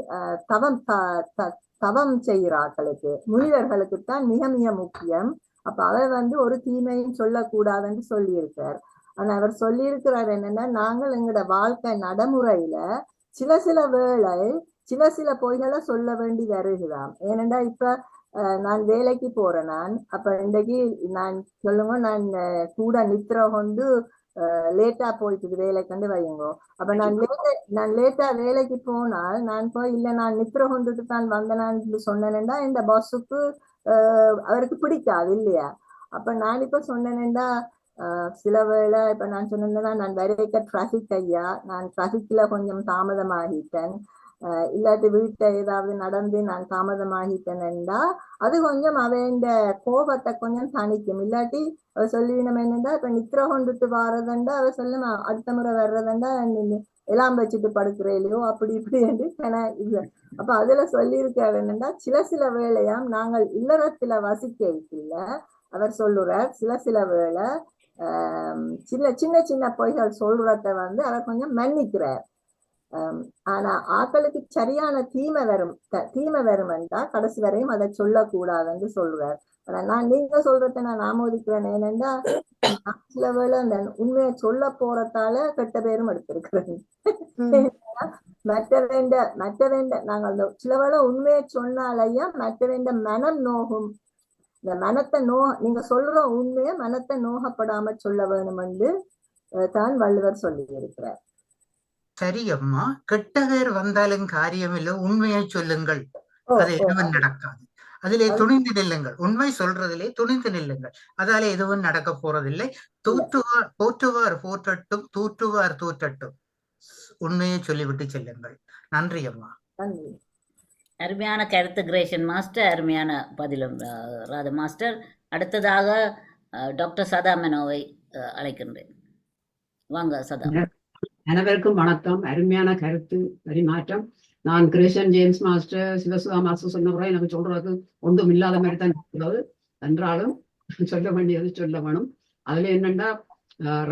தவம் செய்கிறார்களுக்கு, முனிவர்களுக்குத்தான் மிக மிக முக்கியம். அப்ப அவர் ஒரு தீமையும் சொல்லக்கூடாதுன்னு சொல்லி இருக்கார். ஆனா அவர் சொல்லி இருக்கிறார் என்னன்னா, நாங்கள் எங்களோட வாழ்க்கை நடைமுறையில சில வேளை சில பொய்களை சொல்ல வேண்டி வருகிறான். ஏனென்றா இப்ப நான் வேலைக்கு போறேன். அப்ப இன்றைக்கு நான் சொல்லுங்க, நான் கூட நித்திர கொண்டு லேட்டா போயிட்டு வேலைக்கு வையுங்க. அப்ப நான் லேட்டா வேலைக்கு போனால் நான் போய் இல்ல நான் நித்திர கொண்டுட்டு தான் வந்தேனான்னு சொன்னேன்டா இந்த பஸ்ஸுக்கு அவருக்கு பிடிக்காது இல்லையா? அப்ப நான் இப்ப சொன்னேன்டா சில வேளை இப்ப நான் சொன்னேன்னா, நான் வரைக்க டிராபிக் ஐயா, நான் டிராபிக்ல கொஞ்சம் தாமதமாகிட்டேன், இல்லாட்டி வீட்டை ஏதாவது நடந்து நான் தாமதமாகிட்டேன்டா அது கொஞ்சம் அவன் கோபத்தை கொஞ்சம் தணிக்கும். இல்லாட்டி அவ சொல்லிவிடும் என்னண்டா, இப்ப நித்திர கொண்டுட்டு வாரதண்டா அவ சொல்ல அடுத்த முறை வர்றதண்டா எல்லாம் வச்சுட்டு படுக்கிறேலையோ அப்படி இப்படி என்று இது. அப்ப அதுல சொல்லியிருக்காரு என்னண்டா, சில வேளையாம் நாங்கள் இல்லறத்துல வசிக்கல அவர் சொல்லுறார், சில வேளை சின்ன பொய்கள் சொல்றத அவர் கொஞ்சம் மன்னிக்கிறார். ஆனா ஆக்களுக்கு சரியான தீமை வரும் என்றா கடைசி வரையும் அதை சொல்லக்கூடாதுன்னு சொல்றார். ஆனா நீங்க சொல்றத நான் ஆமோதிக்கிறேன். ஏனென்றா சில வேளை அந்த உண்மையை சொல்ல போறதால கெட்ட பேரும் எடுத்திருக்கிறேன். மற்ற நாங்கள் சில வேளை உண்மையை சொன்னாலையா மற்ற மனம் நோகும். இந்த மனத்தை நீங்க சொல்ற உண்மையை மனத்தை நோகப்படாம சொல்ல வேணும் என்று தான் வள்ளுவர் சொல்லி இருக்கிறார். சரி அம்மா, கெட்ட பேர் வந்தாலும் காரியம் இல்லை, உண்மையை சொல்லுங்கள், அது எதுவும் நடக்காது. அதிலே துணிந்து நில்லுங்கள், உண்மை சொல்றதிலே துணிந்து நில்லுங்கள், அதால எதுவும் நடக்க போறதில்லை. போற்றுவார் போற்றட்டும், தூற்றுவார் தூற்றட்டும், உண்மையை சொல்லிவிட்டு செல்லுங்கள். நன்றி அம்மா. நன்றி. அருமையான கருத்து கிரேஷன் மாஸ்டர், அருமையான பதிலும் ராதா மாஸ்டர். அடுத்ததாக டாக்டர் சதா மெனோவை அழைக்கின்றேன். வாங்க சதா. அனைவருக்கும் வணக்கம். அருமையான கருத்து பரிமாற்றம். நான் கிரேஷன் ஜேம்ஸ் மாஸ்டர், சிவசுதா மாஸ்டர் சொன்ன முறை எனக்கு சொல்றதுக்கு ஒன்றும் இல்லாத மாதிரி தான் இருக்கிறது. என்றாலும் சொல்ல வேண்டியது சொல்ல வேணும். அதுல என்னன்னா,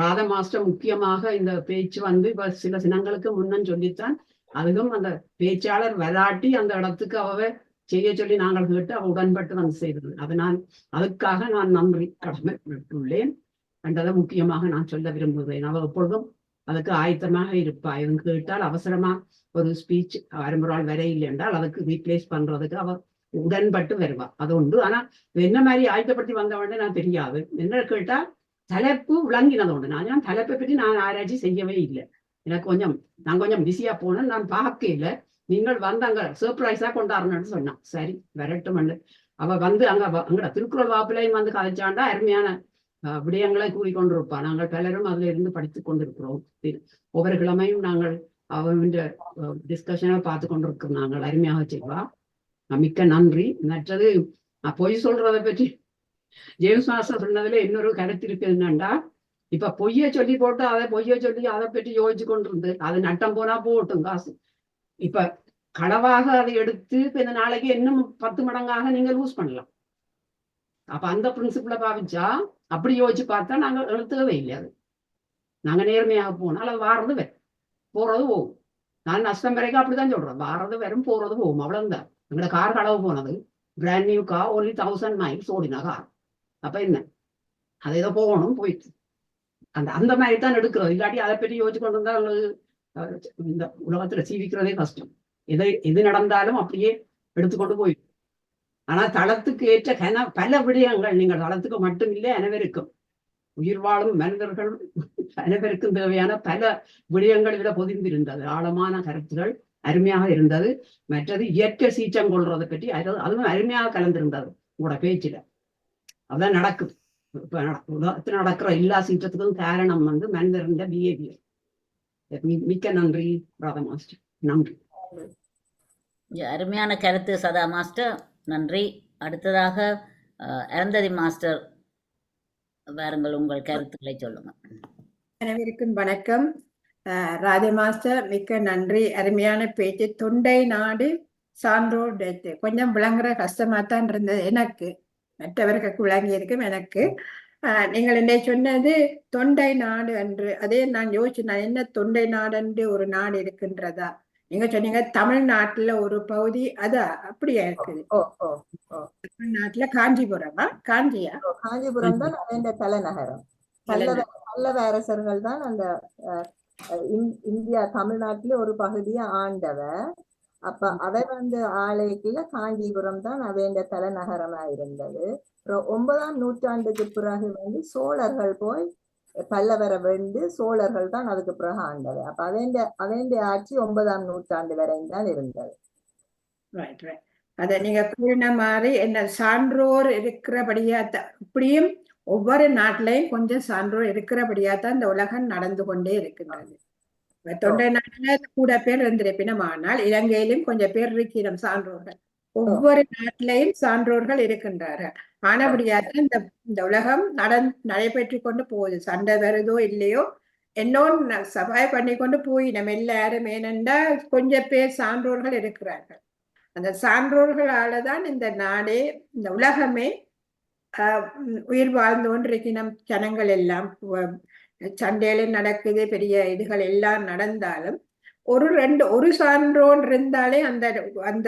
ராதா மாஸ்டர் முக்கியமாக இந்த பேச்சு வந்து இப்ப சில தினங்களுக்கு முன்னும் சொல்லித்தான், அதுவும் அந்த பேச்சாளர் வராட்டி அந்த இடத்துக்கு அவ செய்ய சொல்லி நாங்கள் கேட்டு அவ உடன்பட்டு வந்து செய்தது. அதுக்காக நான் நன்றி கடமை விட்டுள்ளேன் என்றதை முக்கியமாக நான் சொல்ல விரும்புகிறேன். அவ எப்பொழுதும் அதுக்கு ஆயத்தமாக இருப்பா. இவங்க கேட்டால் அவசரமா ஒரு ஸ்பீச் வரும்பொருள் வர இல்லை என்றால் அதுக்கு ரீப்ளேஸ் பண்றதுக்கு அவ உடன்பட்டு வருவா. அது உண்டு. ஆனா என்ன மாதிரி ஆயத்தப்படுத்தி வந்தவொடனே நான் தெரியாது. என்ன கேட்டா தலைப்பு விளங்கினது உண்டு. நான் தலைப்பை பற்றி நான் ஆராய்ச்சி செய்யவே இல்லை. எனக்கு நான் கொஞ்சம் பிஸியா போனேன். நான் பார்க்க இல்லை. நீங்கள் வந்து அங்க சர்ப்ரைஸா கொண்டாடணும்னு சொன்னான். சரி வரட்டும். அவ வந்து அங்கட திருக்குறள் வாப்பிலையும் வந்து கதைச்சாண்டா அருமையான விடயங்களை கூறிக்கொண்டிருப்பா. நாங்கள் பலரும் அதுல இருந்து படித்துக் கொண்டிருக்கிறோம். ஒவ்வொரு கிழமையும் நாங்கள் அவன் டிஸ்கஷனை பார்த்து கொண்டிருக்கிறோம். நாங்கள் அருமையாக செய்வா. மிக்க நன்றி. மற்றது பொய் சொல்றதை பற்றி ஜேம்ஸ் மாஸ்டர் சொன்னதுல இன்னொரு கருத்து இருக்கு. என்னண்டா, இப்ப பொய்ய சொல்லி போட்டு பொய்ய சொல்லி அதை பற்றி யோசிச்சு கொண்டிருந்து அது நட்டம் போனா போட்டும் காசு. இப்ப களவாக அதை எடுத்து இப்ப இந்த நாளைக்கு இன்னும் 10 மடங்காக நீங்க லூஸ் பண்ணலாம். அப்ப அந்த பிரின்சிபிள பாவிச்சா அப்படி யோசிச்சு பார்த்தா நாங்க எழுத்துக்கவே இல்லை. அது நாங்க நேர்மையாக போனால் அது வாரது வரும், போறது போகும். நான் நஷ்டம் வரைக்கும் அப்படித்தான் சொல்றேன். வாரது வரும், போறது போகும், அவ்வளவுதான். எங்களோட கார் களவு போனது brand new car, only 1000 miles ஓடின கார். அப்ப என்ன, அது ஏதோ போகணும், போயிட்டு அந்த மாதிரி தான் எடுக்கிறது. இல்லாட்டி அதை பற்றி யோசிச்சு கொண்டு இருந்தா இந்த உலகத்துல ஜீவிக்கிறதே கஷ்டம். எது நடந்தாலும் அப்படியே எடுத்துக்கொண்டு போயிடும். ஆனா தளத்துக்கு ஏற்ற பல விடயங்கள் நீங்கள் தளத்துக்கு மட்டும் இல்லை, அனைவருக்கும் உயிர் வாழும் மனிதர்கள் அனைவருக்கும் தேவையான பல விடயங்கள் இதுல பொதிந்திருந்தது. ஆழமான கருத்துகள் அருமையாக இருந்தது. மற்றது இயற்கை சீற்றம் கொள்றதை பற்றி அதுவும் அருமையாக கலந்திருந்தது உங்களோட பேச்சுல. அதான் நடக்குது. இப்ப உலகத்துல நடக்கிற எல்லா சீற்றத்துக்கும் காரணம் வந்து மனிதர்களின் பிஹேவியர். மிக்க நன்றி ராதா மாஸ்டர். நன்றி. அருமையான கருத்து சதா மாஸ்டர், நன்றி. அடுத்ததாக அருந்ததி மாஸ்டர், வாருங்கள், உங்கள் கருத்துக்களை சொல்லுங்க. அனைவருக்கும் வணக்கம். ராதா மாஸ்டர் மிக்க நன்றி. அருமையான பேச்சு. தொண்டை நாடு சான்றோர் டெத்து கொஞ்சம் விளங்குற கஷ்டமா தான் இருந்தது எனக்கு, மற்றவர்களுக்கு விளங்கி இருக்கும் எனக்கு. நீங்கள் என்ன சொன்னது தொண்டை நாடு என்று, அதே நான் யோசிச்சேன், என்ன தொண்டை நாடு என்று ஒரு நாடு இருக்கின்றதா? நீங்க சொன்னீங்க தமிழ்நாட்டுல ஒரு பகுதி, அதான் அப்படியா இருக்குது? தமிழ்நாட்டுல காஞ்சிபுரமா? காஞ்சிபுரம் தான் அதே தலைநகரம். பல்லவ அரசர்கள் தான் அந்த இந்தியா தமிழ்நாட்டுல ஒரு பகுதியை ஆண்டவ. அப்ப அவை வந்து ஆலயத்துல காஞ்சிபுரம் தான் அவைண்ட தலைநகரமா இருந்தது. அப்புறம் 9ஆம் நூற்றாண்டுக்கு பிறகு வந்து சோழர்கள் போய் பல்லவரை வென்று சோழர்கள் தான் அதுக்கு பிறகு ஆண்டது. அப்ப அவைண்ட ஆட்சி 9ஆம் நூற்றாண்டு வரை தான் இருந்தது. அத நீங்க கூறின மாதிரி என்ன சான்றோர் இருக்கிறபடியா இப்படியும் ஒவ்வொரு நாட்டிலையும் கொஞ்சம் சான்றோர் இருக்கிறபடியா தான் இந்த உலகம் நடந்து கொண்டே இருக்கின்றது. தொண்டை நாட்டுல கூட பேர் இருந்திருப்பினும், ஆனால் இலங்கையிலும் கொஞ்சம் பேர் இருக்கிறோம் சான்றோர்கள். ஒவ்வொரு நாட்டிலையும் சான்றோர்கள் இருக்கின்றார்கள். ஆனபடியாக இந்த உலகம் நடைபெற்று கொண்டு போகுது. சண்டை வருதோ இல்லையோ இன்னொன்னு சபாய் பண்ணி கொண்டு போய் நம்ம எல்லாரும், ஏனென்றால் கொஞ்சம் பேர் சான்றோர்கள் இருக்கிறார்கள். அந்த சான்றோர்களாலதான் இந்த நாடே, இந்த உலகமே உயிர் வாழ்ந்து கொண்டிருக்கணும். ஜனங்கள் எல்லாம் சண்டையில நடக்குது, பெரிய இதுகள் எல்லாம் நடந்தாலும் ஒரு சான்றோன் இருந்தாலே அந்த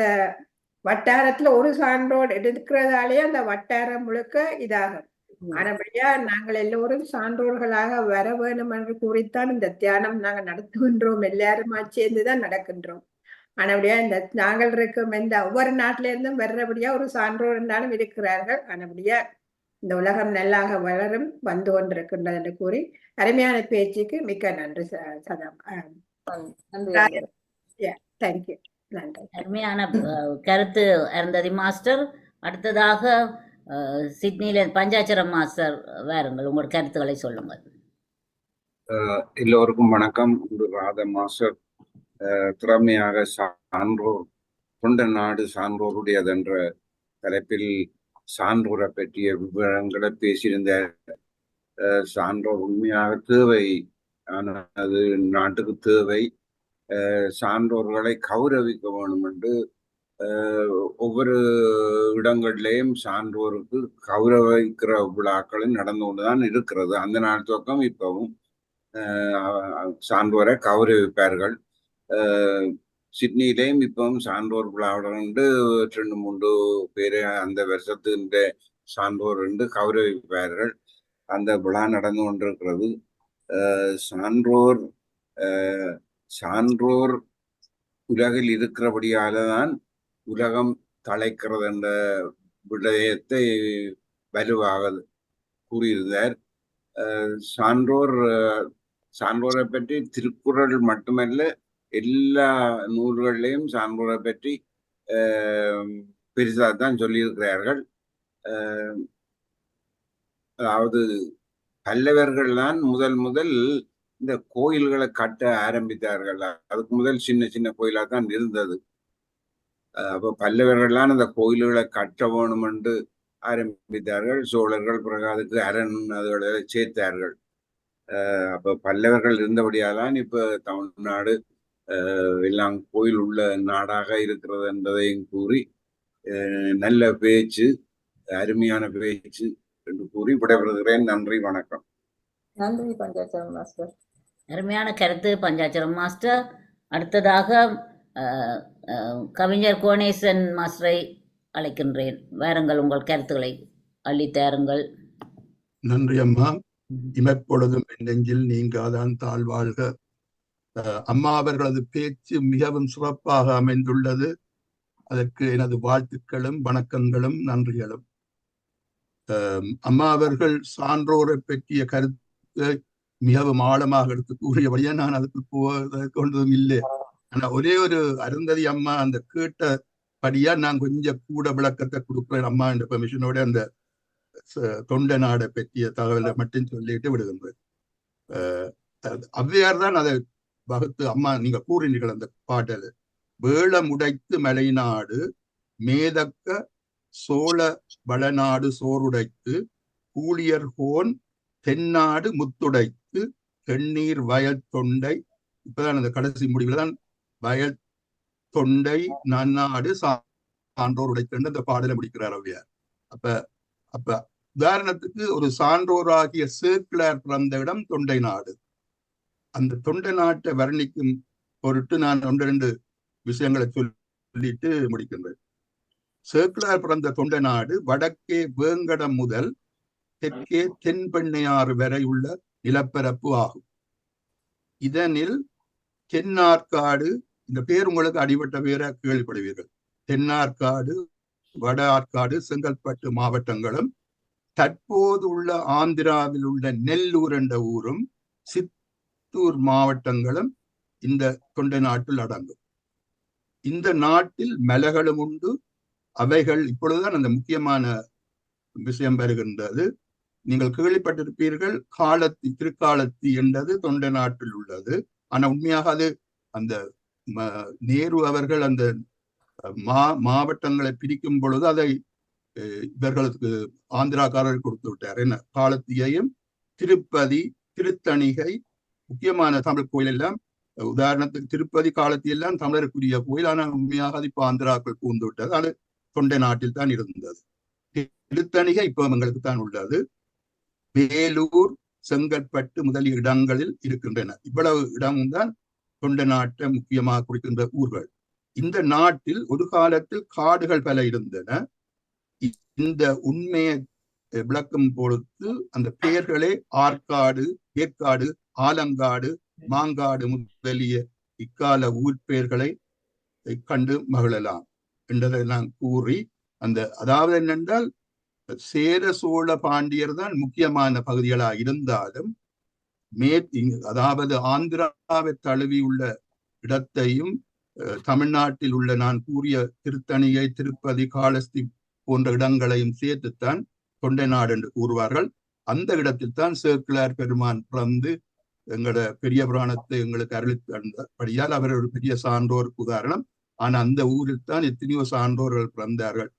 வட்டாரத்துல ஒரு சான்றோன் இருக்கிறதாலே அந்த வட்டாரம் முழுக்க இதாகும். ஆனபடியா நாங்கள் எல்லோரும் சான்றோர்களாக வர வேணும் என்று கூறித்தான் இந்த தியானம் நாங்கள் நடத்துகின்றோம். எல்லாருமா சேர்ந்துதான் நடக்கின்றோம். ஆனபடியா இந்த நாங்கள் இருக்கும் இந்த ஒவ்வொரு நாட்டில இருந்தும் வர்றபடியா ஒரு சான்றோர் இருந்தாலும் இருக்கிறார்கள். ஆனபடியா இந்த உலகம் நல்லாக வளரும் வந்து கொண்டிருக்கின்றது என்று கூறி அருமையான பேச்சுக்கு மிக்க நன்றி சதா. தேங்க்யூ. நன்றி. அருமையான கருத்து அருந்ததி மாஸ்டர். அடுத்ததாக சிட்னியில பஞ்சாச்சரம் மாஸ்டர், வாருங்கள், உங்களோட கருத்துக்களை சொல்லுங்கள். எல்லோருக்கும் வணக்கம். ராதா மாஸ்டர் திறமையாக சான்றோர் தொண்ட நாடு சான்றோருடையதென்ற தலைப்பில் சான்றோரை பற்றிய விவரங்களை பேசியிருந்த சான்றோர் உண்மையாக தேவை, ஆனால் அது நாட்டுக்கு தேவை. சான்றோர்களை கௌரவிக்க வேண்டும் என்று ஒவ்வொரு இடங்கள்லேயும் சான்றோருக்கு கௌரவிக்கிற விழாக்களும் நடந்து கொண்டுதான் இருக்கிறது. அந்த நாள் துவக்கம் இப்பவும் சான்றோரை கௌரவிப்பார்கள். சிட்னியிலேயும் இப்பவும் சான்றோர் விழாவுடன் 2-3 பேரை அந்த வருஷத்து சான்றோர் என்று கௌரவிப்பார்கள். அந்த விழா நடந்து கொண்டிருக்கிறது. சான்றோர் உலகில் இருக்கிறபடியால தான் உலகம் தழைக்கிறது என்ற விடயத்தை வலுவாக கூறியிருந்தார். சான்றோரை பற்றி திருக்குறள் மட்டுமல்ல, எல்லா நூல்களிலையும் சான்றோரை பற்றி பெரிதாக தான் சொல்லியிருக்கிறார்கள். அதாவது பல்லவர்கள் தான் முதல் இந்த கோயில்களை கட்ட ஆரம்பித்தார்கள். அதுக்கு முதல் சின்ன சின்ன கோயிலாக தான் இருந்தது. அப்போ பல்லவர்கள்லாம் அந்த கோயில்களை கட்ட வேணும் என்று ஆரம்பித்தார்கள். சோழர்கள் பிறகு அதுக்கு அரண் அதுகளை சேர்த்தார்கள். அப்போ பல்லவர்கள் இருந்தபடியால்தான் இப்போ தமிழ்நாடு எல்லாம் கோயில் உள்ள நாடாக இருக்கிறது என்பதையும் கூறி நல்ல பேச்சு, அருமையான பேச்சு என்று கூறி விடைபெறுகிறேன். நன்றி, வணக்கம். நன்றி பஞ்சாச்சரம் மாஸ்டர். அருமையான கருத்து பஞ்சாச்சரம் மாஸ்டர். அடுத்ததாக கவிஞர் கோணேசன் மாஸ்டரை அழைக்கின்றேன். வாருங்கள், உங்கள் கருத்துக்களை அள்ளித்தாருங்கள். நன்றி அம்மா. இமைப்பொழுதும் என் நெஞ்சில் நீங்காதான் தாழ்வாழ்க. அம்மா அவர்களது பேச்சு மிகவும் சிறப்பாக அமைந்துள்ளது. அதற்கு எனது வாழ்த்துக்களும் வணக்கங்களும் நன்றிகளும். அம்மா அவர்கள் சான்றோரை பற்றிய கருத்தை மிகவும் ஆழமாக எடுத்து கூறியபடியா நான் அதுக்கு கொண்டதும் இல்லை. ஆனா ஒரே ஒரு அருந்ததி அம்மா அந்த கேட்டபடியா நான் கொஞ்சம் கூட விளக்கத்தை கொடுக்குறேன் அம்மா என்ற பெர்மிஷனோட அந்த தொண்ட நாடை பற்றிய தகவலை மட்டும் சொல்லிட்டு விடுகின்றேன். ஔவையார் தான் அதை வகுத்து அம்மா நீங்க கூறினீர்கள் அந்த பாடல். வேளமுடைத்து மலைநாடு மேதக்க சோழ வளநாடு சோறுடைத்து கூலியர் கோன் தென்னாடு முத்துடைத்து தென்னீர் வயல் தொண்டை. இப்பதான் அந்த கடைசி முடிவுல தான் வயல் தொண்டை நன்னாடு சான்றோர் உடைத்து அந்த பாடலை முடிக்கிறார் ஔவையார். அப்ப உதாரணத்துக்கு ஒரு சான்றோராகிய சேக்கிழார் பிறந்த இடம் தொண்டை நாடு. அந்த தொண்டை நாட்டை வர்ணிக்கும் பொருட்டு நான் 1-2 விஷயங்களை சொல்லிட்டு முடிக்கின்றேன். சேக்கிழார் பிறந்த தொண்டை நாடு வடக்கே வேங்கடம் முதல் தெற்கே தென்பெண்ணையாறு வரை உள்ள நிலப்பரப்பு ஆகும். இதனில் தென்னார்காடு, இந்த பேர் உங்களுக்கு அடிபட்ட பேரை கேள்விப்படுவீர்கள். தென்னார்காடு, வட ஆற்காடு, செங்கல்பட்டு மாவட்டங்களும் தற்போது உள்ள ஆந்திராவில் உள்ள நெல்லூர் என்ற ஊரும் சித்தூர் மாவட்டங்களும் இந்த தொண்டை நாட்டில் அடங்கும். இந்த நாட்டில் மலைகளும் உண்டு. அவைகள் இப்பொழுதுதான் அந்த முக்கியமான விஷயம் வருகின்றது. நீங்கள் கேள்விப்பட்டிருப்பீர்கள், காலத்தி திருக்காலத்தி என்றது தொண்டை நாட்டில் உள்ளது. ஆனா உண்மையாக அது அந்த நேரு அவர்கள் அந்த மாவட்டங்களை பிரிக்கும் பொழுது அதை இவர்களுக்கு ஆந்திராக்காரர்கள் கொடுத்து விட்டார். என்ன காலத்தியையும் திருப்பதி, திருத்தணிகை, முக்கியமான தமிழ் கோயில் எல்லாம், உதாரணத்துக்கு திருப்பதி, காலத்தி எல்லாம் தமிழருக்குரிய கோயில். ஆனால் உண்மையாக அது இப்போ ஆந்திராக்கள் பூந்து விட்டது. அது தொண்டை நாட்டில் தான் இருந்தது. திருத்தணிகை இப்போ எங்களுக்கு தான் உள்ளது. வேலூர், செங்கல்பட்டு முதலிய இடங்களில் இருக்கின்றன. இவ்வளவு இடமும் தான் தொண்டை நாட்டை முக்கியமாக குறிக்கின்ற ஊர்கள். இந்த நாட்டில் ஒரு காலத்தில் காடுகள் பல இருந்தன. இந்த உண்மையை விளக்கும் பொழுது அந்த பெயர்களே ஆற்காடு, ஏற்காடு, ஆலங்காடு, மாங்காடு முதலிய இக்கால ஊர் பெயர்களை கண்டு மகிழலாம் என்றதை நான் கூறி, அதாவது என்னென்றால் சேர சோழ பாண்டியர் தான் முக்கியமான பகுதிகளாக இருந்தாலும் அதாவது ஆந்திராவை தழுவி உள்ள இடத்தையும் தமிழ்நாட்டில் உள்ள நான் கூறிய திருத்தணிகை, திருப்பதி, காளஸ்தி போன்ற இடங்களையும் சேர்த்துத்தான் தொண்டை நாடு என்று கூறுவார்கள். அந்த இடத்தில் தான் சேக்கிழார் பெருமான் பிறந்து எங்களோட பெரிய புராணத்தை எங்களுக்கு அருளி தந்தபடியால் அவர் ஒரு பெரிய சான்றோருக்கு உதாரணம். ஆனா அந்த ஊரில் தான் எத்தனையோ சான்றோர்கள் பிறந்தார்கள்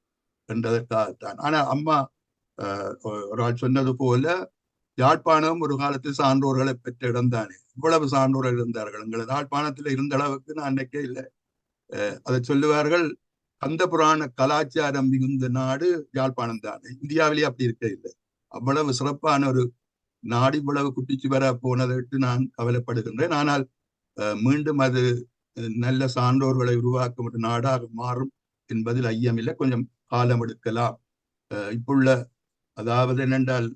என்றதற்காகத்தான். ஆனா அம்மா ஒரு ஆள் சொன்னது போல யாழ்ப்பாணம் ஒரு காலத்தில் சான்றோர்களை பெற்ற இடம் தானே. இவ்வளவு சான்றோர்கள் இருந்தார்கள். எங்களது யாழ்ப்பாணத்தில் இருந்த அளவுக்கு நான் அன்னைக்கே இல்லை. அதை சொல்லுவார்கள், கந்த புராண கலாச்சாரம் மிகுந்த நாடு யாழ்ப்பாணம் தானே. இந்தியாவிலேயே அப்படி இருக்க இல்லை. அவ்வளவு சிறப்பான ஒரு நாடு இவ்வளவு குட்டிச்சு வர போனதற்கு நான் கவலைப்படுகின்றேன். ஆனால் மீண்டும் அது நல்ல சான்றோர்களை உருவாக்கும் ஒரு நாடாக மாறும் என்பதில் ஐயமில்லை. கொஞ்சம் காலம் எடுக்கலாம். இப்புள்ள அதாவது என்னென்றால்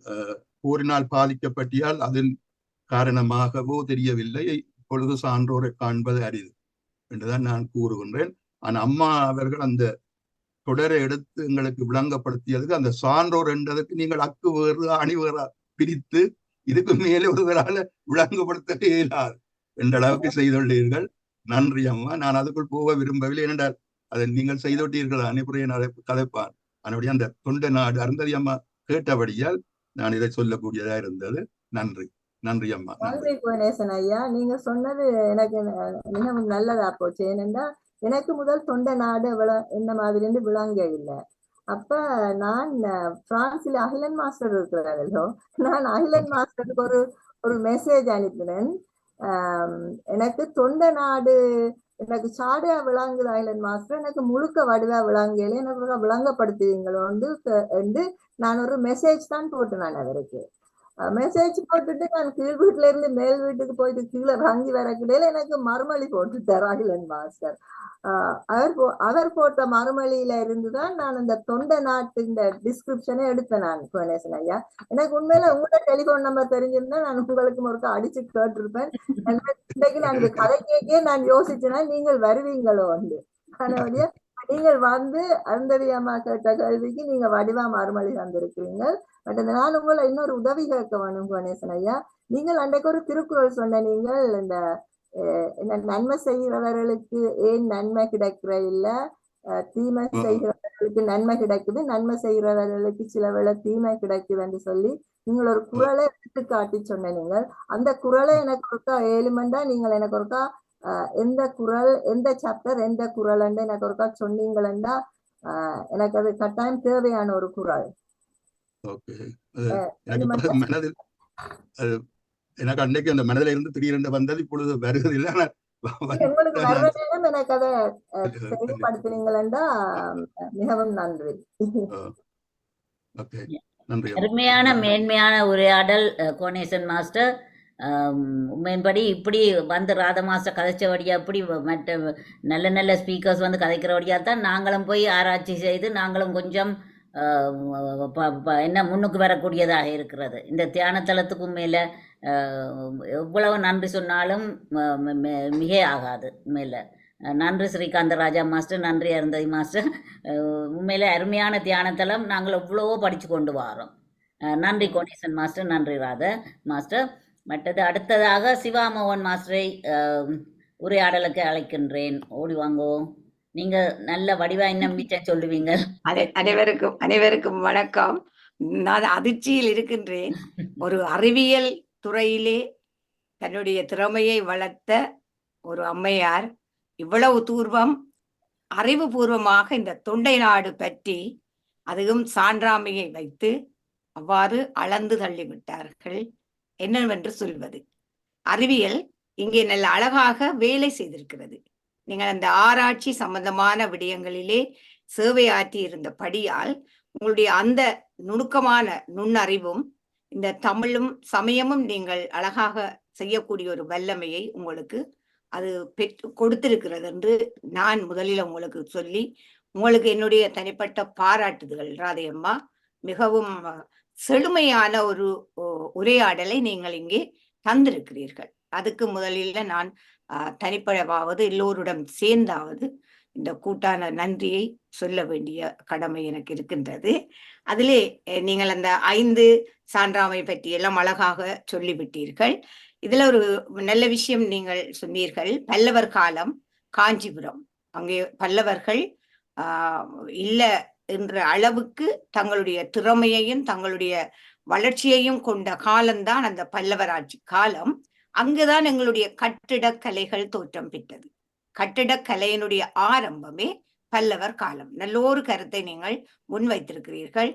போரினால் பாதிக்கப்பட்டியால் அதன் காரணமாகவோ தெரியவில்லை, இப்பொழுது சான்றோரை காண்பது அரிது என்றுதான் நான் கூறுகின்றேன். ஆனால் அம்மா அவர்கள் அந்த தொடரை எடுத்து எங்களுக்கு விளங்கப்படுத்தியதுக்கு அந்த சான்றோர் என்றதுக்கு நீங்கள் அக்கு வேறு அணி வேறா பிரித்து இதுக்கு மேலே ஒருவரால விளங்கப்படுத்த இயலாது என்ற அளவுக்கு செய்துள்ளீர்கள். நன்றி அம்மா. நான் அதுக்குள் போக விரும்பவில்லை. ஏனென்றால் அதை நீங்கள் செய்துவிட்டீர்கள். அனைவரையும் அதை கதைப்பான். அதனுடைய அந்த தொண்டை நாடு அருந்ததி அம்மா கேட்டபடியால் நான் இதை சொல்லக்கூடியதா இருந்தது. நன்றி. நன்றி அம்மா. நன்றி குணேசன் ஐயா. நீங்க சொன்னது எனக்கு மிகவும் நல்லதா போச்சு. ஏனென்றா எனக்கு முதல் தொண்டை நாடு என்ன மாதிரி விளங்க இல்லை. அப்ப நான் பிரான்சில் அகிலன் மாஸ்டர் இருக்கிறாரோ, நான் அகிலன் மாஸ்டருக்கு ஒரு மெசேஜ் அனுப்பினேன். எனக்கு தொண்டை நாடு எனக்கு சாடையா விளங்குது அகிலன் மாஸ்டர், எனக்கு முழுக்க வடிவா விளங்கல, எனக்கு விளங்கப்படுத்துவீங்களோ என்று நான் ஒரு மெசேஜ் தான் போட்டேன். நான் அவருக்கு மெசேஜ் போட்டுட்டு நான் கீழ் வீட்டுல இருந்து மேல் வீட்டுக்கு போயிட்டு கீழே வாங்கி வர கிடையில எனக்கு மறுமொழி போட்டுட்டார் அகிலன் மாஸ்டர். அவர் போட்ட மறுமொழியில இருந்துதான் நான் அந்த தொண்டை நாட்டு இந்த டிஸ்கிரிப்ஷனே எடுத்தேன். நான் குணேசன் ஐயா, எனக்கு உண்மையில உங்களோட டெலிபோன் நம்பர் தெரிஞ்சிருந்தா நான் உங்களுக்கு ஒருக்கா அடிச்சு கேட்டிருப்பேன். இன்னைக்கு நான் இந்த கதை கேட்கே நான் யோசிச்சேன்னா நீங்கள் வருவீங்களோ வந்து. அதனால நீங்கள் வந்து அருந்ததி அம்மா கேட்ட கேள்விக்கு நீங்க வடிவா மறுமொழி தந்திருக்கிறீங்க. பட் நான் உங்களை இன்னொரு உதவி கேட்க வேணும் கணேசன் ஐயா. நீங்கள் அன்றைக்கு ஒரு திருக்குறள் சொன்ன, நீங்கள் இந்த நன்மை செய்கிறவர்களுக்கு ஏன் நன்மை கிடைக்கிற இல்ல, தீமை செய்கிறவர்களுக்கு நன்மை கிடைக்குது, நன்மை செய்கிறவர்களுக்கு சில வேளை தீமை கிடைக்குது என்று சொல்லி நீங்கள் ஒரு குறளை எடுத்து காட்டி சொன்ன. நீங்கள் அந்த குறளை எனக்கு ஒருக்கா 7 மண்டா நீங்கள் எனக்கு ஒருக்கா எந்த குறள் எந்த சாப்டர் எந்த குறள் எனக்கு ஒருக்கா சொன்னீங்களா, எனக்கு அது கட்டாயம் தேவையான ஒரு குறள். எனக்கு அன்னைக்கு அந்த மனதில இருந்து திடீரென்று வந்தது, இப்பொழுது வருவதில்லை. உங்களுக்கு வர்ற நேரம் எனக்கு அதை செயல்படுத்தினீங்களா மிகவும் நன்றி. அருமையான மேன்மையான உரையாடல் கோணேசன் மாஸ்டர். உண்மையின்படி இப்படி வந்து ராத மாஸ்டர் கதைச்சபடியா இப்படி மற்ற நல்ல நல்ல ஸ்பீக்கர்ஸ் வந்து கதைக்கிறபடியாக தான் நாங்களும் போய் ஆராய்ச்சி செய்து நாங்களும் கொஞ்சம் என்ன முன்னுக்கு வரக்கூடியதாக இருக்கிறது. இந்த தியானத்தலத்துக்கு மேலே எவ்வளவு நன்றி சொன்னாலும் மிக ஆகாது. உண்மையில் நன்றி ஸ்ரீகாந்த ராஜா மாஸ்டர், நன்றி அருந்ததி மாஸ்டர். உண்மையில அருமையான தியானத்தலம். நாங்கள் எவ்வளவோ படித்து கொண்டு வரோம். நன்றி கோணேசன் மாஸ்டர், நன்றி ராதா மாஸ்டர். மற்றது அடுத்ததாக சிவாமோகன் மாஸ்டரை உரையாடலுக்கு அழைக்கின்றேன். ஓடி வாங்கோ. நீங்க நல்ல வடிவா இன்னும் மிச்சம் சொல்லுவீங்க. அனைவருக்கும் வணக்கம். நான் அதிர்ச்சியில் இருக்கின்றேன். ஒரு அறிவியல் துறையிலே தன்னுடைய திறமையை வளர்த்த ஒரு அம்மையார் இவ்வளவு தூர்வம் அறிவுபூர்வமாக இந்த தொண்டை நாடு பற்றி அதுவும் சான்றாமையை வைத்து அவ்வாறு அளந்து தள்ளிவிட்டார்கள். என்னவென்று சொல்வது? அறிவியல் இங்கே நல்ல அழகாக வேலை செய்திருக்கிறது. நீங்கள் அந்த ஆராய்ச்சி சம்பந்தமான விடயங்களிலே சேவையாற்றி இருந்தபடியால் உங்களுடைய அந்த நுணுக்கமான நுண்ணறிவும் இந்த தமிழும் சமயமும் நீங்கள் அழகாக செய்யக்கூடிய ஒரு வல்லமையை உங்களுக்கு அது கொடுத்திருக்கிறது என்று நான் முதலில் உங்களுக்கு சொல்லி உங்களுக்கு என்னுடைய தனிப்பட்ட பாராட்டுதல். ராதையம்மா, மிகவும் செழுமையான ஒரு உரையாடலை நீங்கள் இங்கே தந்திருக்கிறீர்கள். அதுக்கு முதலில் நான் தனிப்படவாவது எல்லோருடன் சேர்ந்தாவது இந்த கூட்டான நன்றியை சொல்ல வேண்டிய கடமை எனக்கு இருக்கின்றது. அதிலே நீங்கள் அந்த 5 சான்றாமை பற்றி எல்லாம் அழகாக சொல்லிவிட்டீர்கள். இதுல ஒரு நல்ல விஷயம் நீங்கள் சொன்னீர்கள். பல்லவர் காலம் காஞ்சிபுரம், அங்கே பல்லவர்கள் இல்ல என்ற அளவுக்கு தங்களுடைய திறமையையும் தங்களுடைய வளர்ச்சியையும் கொண்ட காலம்தான் அந்த பல்லவர் ஆட்சி காலம். அங்குதான் எங்களுடைய கட்டிடக்கலைகள் தோற்றம் பெற்றது. கட்டிடக்கலையினுடைய ஆரம்பமே பல்லவர் காலம். நல்லொரு கருத்தை நீங்கள் முன்வைத்திருக்கிறீர்கள்.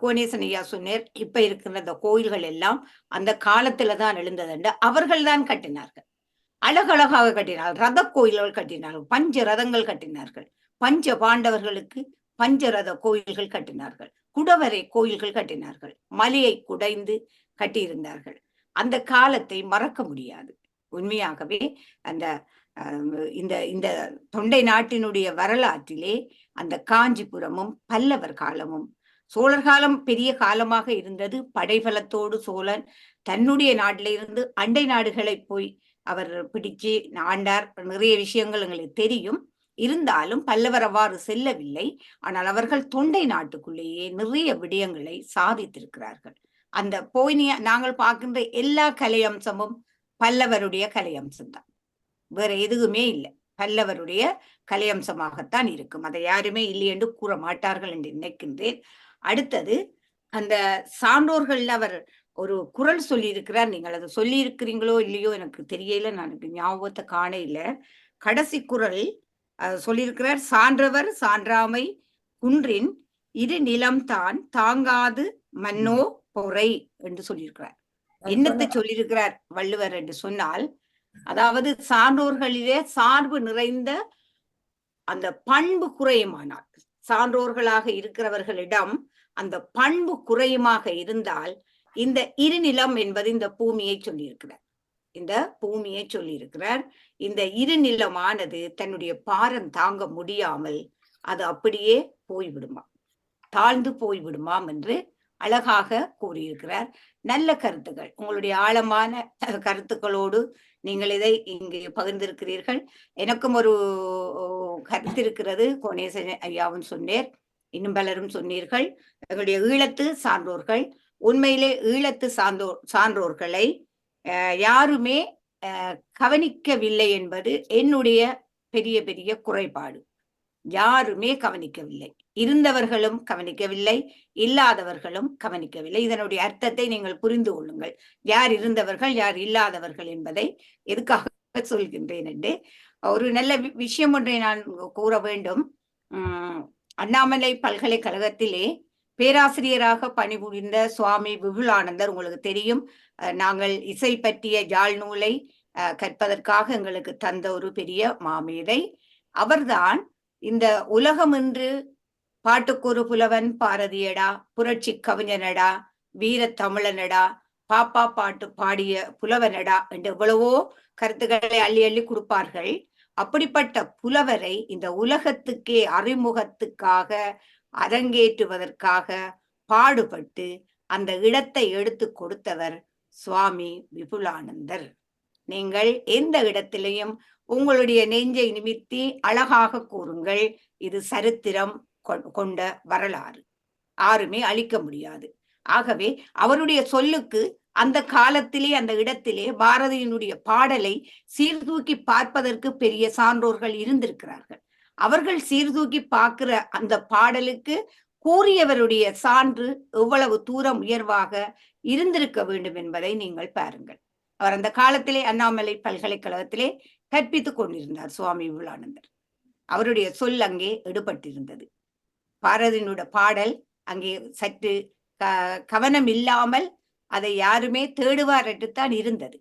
கோணேசன் ஐயா சொன்னார், இப்ப இருக்கிற இந்த கோயில்கள் எல்லாம் அந்த காலத்துல தான் எழுந்ததுண்டு. அவர்கள் தான் கட்டினார்கள், அழகழகாக கட்டினார்கள். ரத கோயில்கள் கட்டினார்கள், பஞ்ச ரதங்கள் கட்டினார்கள். பஞ்ச பாண்டவர்களுக்கு பஞ்சரத கோயில்கள் கட்டினார்கள், குடவரை கோயில்கள் கட்டினார்கள், மலையை குடைந்து கட்டியிருந்தார்கள். அந்த காலத்தை மறக்க முடியாது. உண்மையாகவே அந்த இந்த இந்த தொண்டை நாட்டினுடைய வரலாற்றிலே அந்த காஞ்சிபுரமும் பல்லவர் காலமும், சோழர் காலம் பெரிய காலமாக இருந்தது. படைபலத்தோடு சோழன் தன்னுடைய நாட்டில இருந்து அண்டை நாடுகளை போய் அவர் பிடிச்சு ஆண்டார். நிறைய விஷயங்கள் எங்களுக்கு தெரியும். இருந்தாலும் பல்லவர் அவ்வாறு செல்லவில்லை. ஆனால் அவர்கள் தொண்டை நாட்டுக்குள்ளேயே நிறைய விடயங்களை சாதித்திருக்கிறார்கள். அந்த போய்னிய நாங்கள் பார்க்கின்ற எல்லா கலையம்சமும் பல்லவருடைய கலையம்சம்தான், வேற எதுவுமே இல்லை. பல்லவருடைய கலையம்சமாகத்தான் இருக்கும். அதை யாருமே இல்லை என்று கூற மாட்டார்கள் என்று நினைக்கின்றேன். அடுத்தது, அந்த சான்றோர்கள் அவர் ஒரு குறள் சொல்லி இருக்கிறார். நீங்கள் அதை சொல்லி இருக்கிறீங்களோ இல்லையோ எனக்கு தெரியல, எனக்கு ஞாபகத்தை காண இல்லை. கடைசி குறள் சொல்லியிருக்கிறார், சான்றவர் சான்றாமை குன்றின் இரு நிலம் தான் தாங்காது மன்னோ பொறை என்று சொல்லியிருக்கிறார். என்னத்தை சொல்லியிருக்கிறார் வள்ளுவர் என்று சொன்னால், அதாவது சான்றோர்களிலே சார்பு நிறைந்த அந்த பண்பு குறையுமானால், சான்றோர்களாக இருக்கிறவர்களிடம் அந்த பண்பு குறையுமாக இருந்தால், இந்த இருநிலம் என்பது இந்த பூமியை சொல்லியிருக்கிறார். இந்த பூமியை சொல்லியிருக்கிறார். இந்த இருநிலமானது தன்னுடைய பாரம் தாங்க முடியாமல் அது அப்படியே போய்விடுமாம், தாழ்ந்து போய்விடுமாம் என்று அழகாக கூறியிருக்கிறார். நல்ல கருத்துக்கள், உங்களுடைய ஆழமான கருத்துக்களோடு நீங்கள் இதை இங்கு பகிர்ந்திருக்கிறீர்கள். எனக்கும் ஒரு கருத்து இருக்கிறது. கோணேசன் ஐயாவும் சொன்னேர், இன்னும் பலரும் சொன்னீர்கள். எங்களுடைய ஈழத்து சான்றோர்கள், உண்மையிலே ஈழத்து சான்றோர்களை யாருமே கவனிக்கவில்லை என்பது என்னுடைய பெரிய பெரிய குறைபாடு. யாருமே கவனிக்கவில்லை, இருந்தவர்களும் கவனிக்கவில்லை, இல்லாதவர்களும் கவனிக்கவில்லை. இதனுடைய அர்த்தத்தை நீங்கள் புரிந்து கொள்ளுங்கள். யார் இருந்தவர்கள் யார் இல்லாதவர்கள் என்பதை எதுக்காக சொல்கின்றேன் என்று ஒரு நல்ல விஷயம் ஒன்றை நான் கூற வேண்டும். அண்ணாமலை பல்கலைக்கழகத்திலே பேராசிரியராக பணிபுரிந்த சுவாமி விபுலானந்தர், உங்களுக்கு தெரியும், நாங்கள் இசை பற்றிய யாழ் நூலை கற்பதற்காக எங்களுக்கு தந்த ஒரு பெரிய மாமேதை. அவர்தான் இந்த உலகம் என்று பாட்டுக்கொரு புலவன் பாரதியடா, புரட்சி கவிஞனடா, வீர தமிழனடா, பாப்பா பாட்டு பாடிய புலவனடா என்று எவ்வளவோ கருத்துக்களை அள்ளி அள்ளி கொடுப்பார்கள். அப்படிப்பட்ட புலவரை இந்த உலகத்துக்கே அறிமுகத்துக்காக அரங்கேற்றுவதற்காக பாடுபட்டு அந்த இடத்தை எடுத்து கொடுத்தவர் சுவாமி விபுலானந்தர். நீங்கள் எந்த இடத்திலையும் உங்களுடைய நெஞ்சை நிமித்தி அழகாக கூறுங்கள், இது சரித்திரம் கொண்ட வரலாறு, யாருமே அழிக்க முடியாது. ஆகவே அவருடைய சொல்லுக்கு அந்த காலத்திலே அந்த இடத்திலே பாரதியினுடைய பாடலை சீர்தூக்கி பார்ப்பதற்கு பெரிய சான்றோர்கள் இருந்திருக்கிறார்கள். அவர்கள் சீர்தூக்கி பார்க்கிற அந்த பாடலுக்கு கூறியவருடைய சான்று எவ்வளவு தூரம் உயர்வாக இருந்திருக்க வேண்டும் என்பதை நீங்கள் பாருங்கள். அவர் அந்த காலத்திலே அண்ணாமலை பல்கலைக்கழகத்திலே கற்பித்துக் கொண்டிருந்தார் சுவாமி விபுலானந்தர். அவருடைய சொல் அங்கே எடுபட்டிருந்தது. பாரதியினுடைய பாடல் அங்கே சற்று கவனம் இல்லாமல் அதை யாருமே தேடுவாரற்றுத்தான் இருந்தது.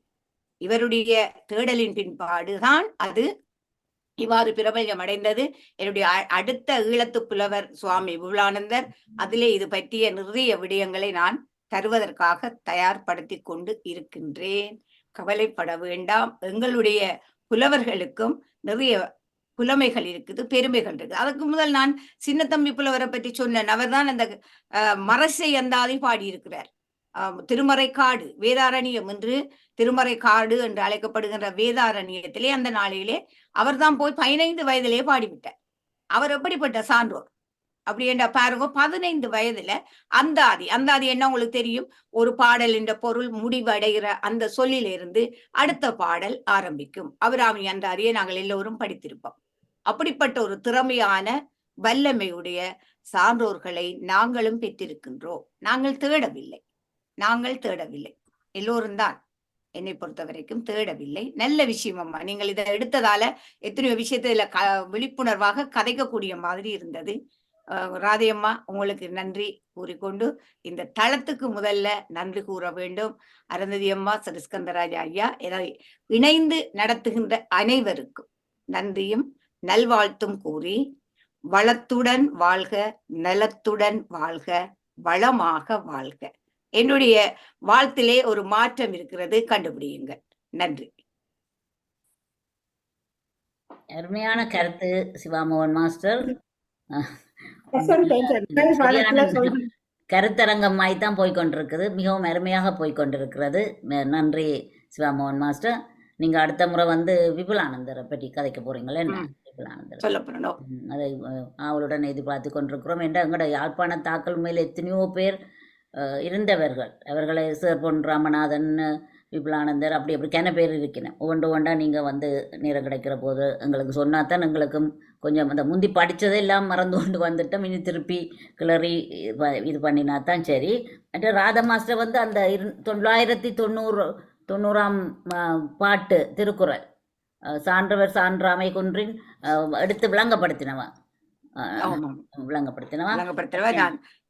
இவருடைய தேடலின் பின்பாடுதான் அது இவ்வாறு பிரபல்யம் அடைந்தது. என்னுடைய அடுத்த ஈழத்து புலவர் சுவாமி விபுலானந்தர், அதிலே இது பற்றிய நிறைய விடயங்களை நான் தருவதற்காக தயார்படுத்தி கொண்டு இருக்கின்றேன். கவலைப்பட வேண்டாம். எங்களுடைய புலவர்களுக்கும் நிறைய புலமைகள் இருக்குது, பெருமைகள் இருக்கு. அதுக்கு முதல் நான் சின்னத்தம்பி புலவரை பற்றி சொன்னேன். அவர் தான் அந்த மரசை அந்தாதி பாடியிருக்கிறார். திருமறைக்காடு வேதாரண்யம் என்று திருமறைக்காடு என்று அழைக்கப்படுகின்ற வேதாரண்யத்திலே அந்த நாளிலே அவர் தான் போய் 15 வயதிலே பாடிவிட்டார். அவர் எப்படிப்பட்ட சான்றோர் அப்படி என்ற பாருங்க, 15 வயதுல அந்தாதி. அந்தாதி என்ன உங்களுக்கு தெரியும்? ஒரு பாடல் என்ற பொருள் முடிவடைகிற அந்த சொல்லிலிருந்து அடுத்த பாடல் ஆரம்பிக்கும். அபிராமி அந்தாதியை நாங்கள் எல்லோரும் படித்திருப்போம். அப்படிப்பட்ட ஒரு திறமையான வல்லமையுடைய சான்றோர்களை நாங்களும் பெற்றிருக்கின்றோம். நாங்கள் தேடவில்லை, எல்லோரும் தான் என்னை பொறுத்த வரைக்கும் தேடவில்லை. நல்ல விஷயம் அம்மா. நீங்கள் இதை எடுத்ததால எத்தனையோ விஷயத்தை இதுல விழிப்புணர்வாக கதைக்கக்கூடிய மாதிரி இருந்தது. ராதையம்மா, உங்களுக்கு நன்றி கூறிக்கொண்டு இந்த தளத்துக்கு முதல்ல நன்றி கூற வேண்டும். அருந்ததி அம்மா, சிறிஸ்கந்தராஜா ஐயா, இதை இணைந்து நடத்துகின்ற அனைவருக்கும் நன்றியும் நல்வாழ்த்தும் கூறி, வளத்துடன் வாழ்க, நலத்துடன் வாழ்க, வளமாக வாழ்க. என்னுடைய வாழ்த்திலே ஒரு மாற்றம் இருக்கிறது, கண்டுபிடியுங்கள். நன்றி. அருமையான கருத்து சிவாமோகன் மாஸ்டர். கருத்தரங்கமாய் தான் போய்கொண்டிருக்குது, மிகவும் அருமையாக போய்கொண்டிருக்கிறது. நன்றி சிவாமோகன் மாஸ்டர். நீங்க அடுத்த முறை வந்து விபுலானந்தரை பற்றி கதைக்க போறீங்களே, விபுலானந்தர் அதை அவளுடன் எதிர்பார்த்து கொண்டிருக்கிறோம். என்ற எங்களோட யாழ்ப்பாண தாக்கல் மேல் எத்தனையோ பேர் இருந்தவர்கள், அவர்களை சேர் பொன் ராமநாதன், விபுலானந்தர், அப்படி கன பேர் இருக்கிறேன். ஒவ்வொன்றா நீங்கள் வந்து நேரம் கிடைக்கிற போது எங்களுக்கு சொன்னாதான் எங்களுக்கும் கொஞ்சம் அந்த முந்தி படித்ததை எல்லாம் மறந்து கொண்டு வந்துட்டோம். இனி திருப்பி கிளறி இது பண்ணினா தான் சரி. மற்ற ராதா மாஸ்டர் வந்து அந்த 990ஆம் பாட்டு திருக்குறள் சான்றவர் சான்றாமை குன்றின் எடுத்து விளங்கப்படுத்தினவன்.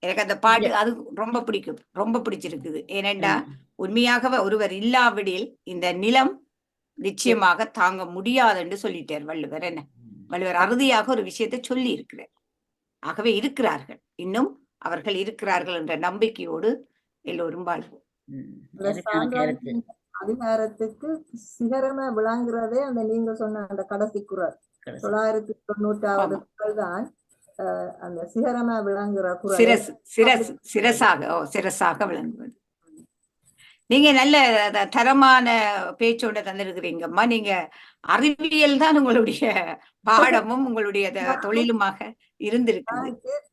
எனக்கு அந்த பாட்டு அது ரொம்ப பிடிக்கும், ரொம்ப பிடிச்சிருக்குது. ஏனென்றா உண்மையாகவே ஒருவர் இல்லாவிடில் இந்த நிலம் நிச்சயமாக தாங்க முடியாது என்று சொல்லிட்டார் வள்ளுவர். என்ன வள்ளுவர் அறுதியாக ஒரு விஷயத்தை சொல்லி இருக்கிறார். ஆகவே இருக்கிறார்கள், இன்னும் அவர்கள் இருக்கிறார்கள் என்ற நம்பிக்கையோடு எல்லோரும் வாழ்வோம். அதிகாரத்துக்கு சிகரமா விளங்குறதே அந்த நீங்க சொன்ன அந்த கடைசி குறள் 990வது குறள் தான் அந்த சிகரமா விளங்குற குறள். சிரசாக விளங்குவது. நீங்க நல்ல தரமான பேச்சோட தந்திருக்கிறீங்கம்மா. நீங்க அறிவியல் தான் உங்களுடைய பாடமும் உங்களுடைய தொழிலுமாக இருந்திருக்கு.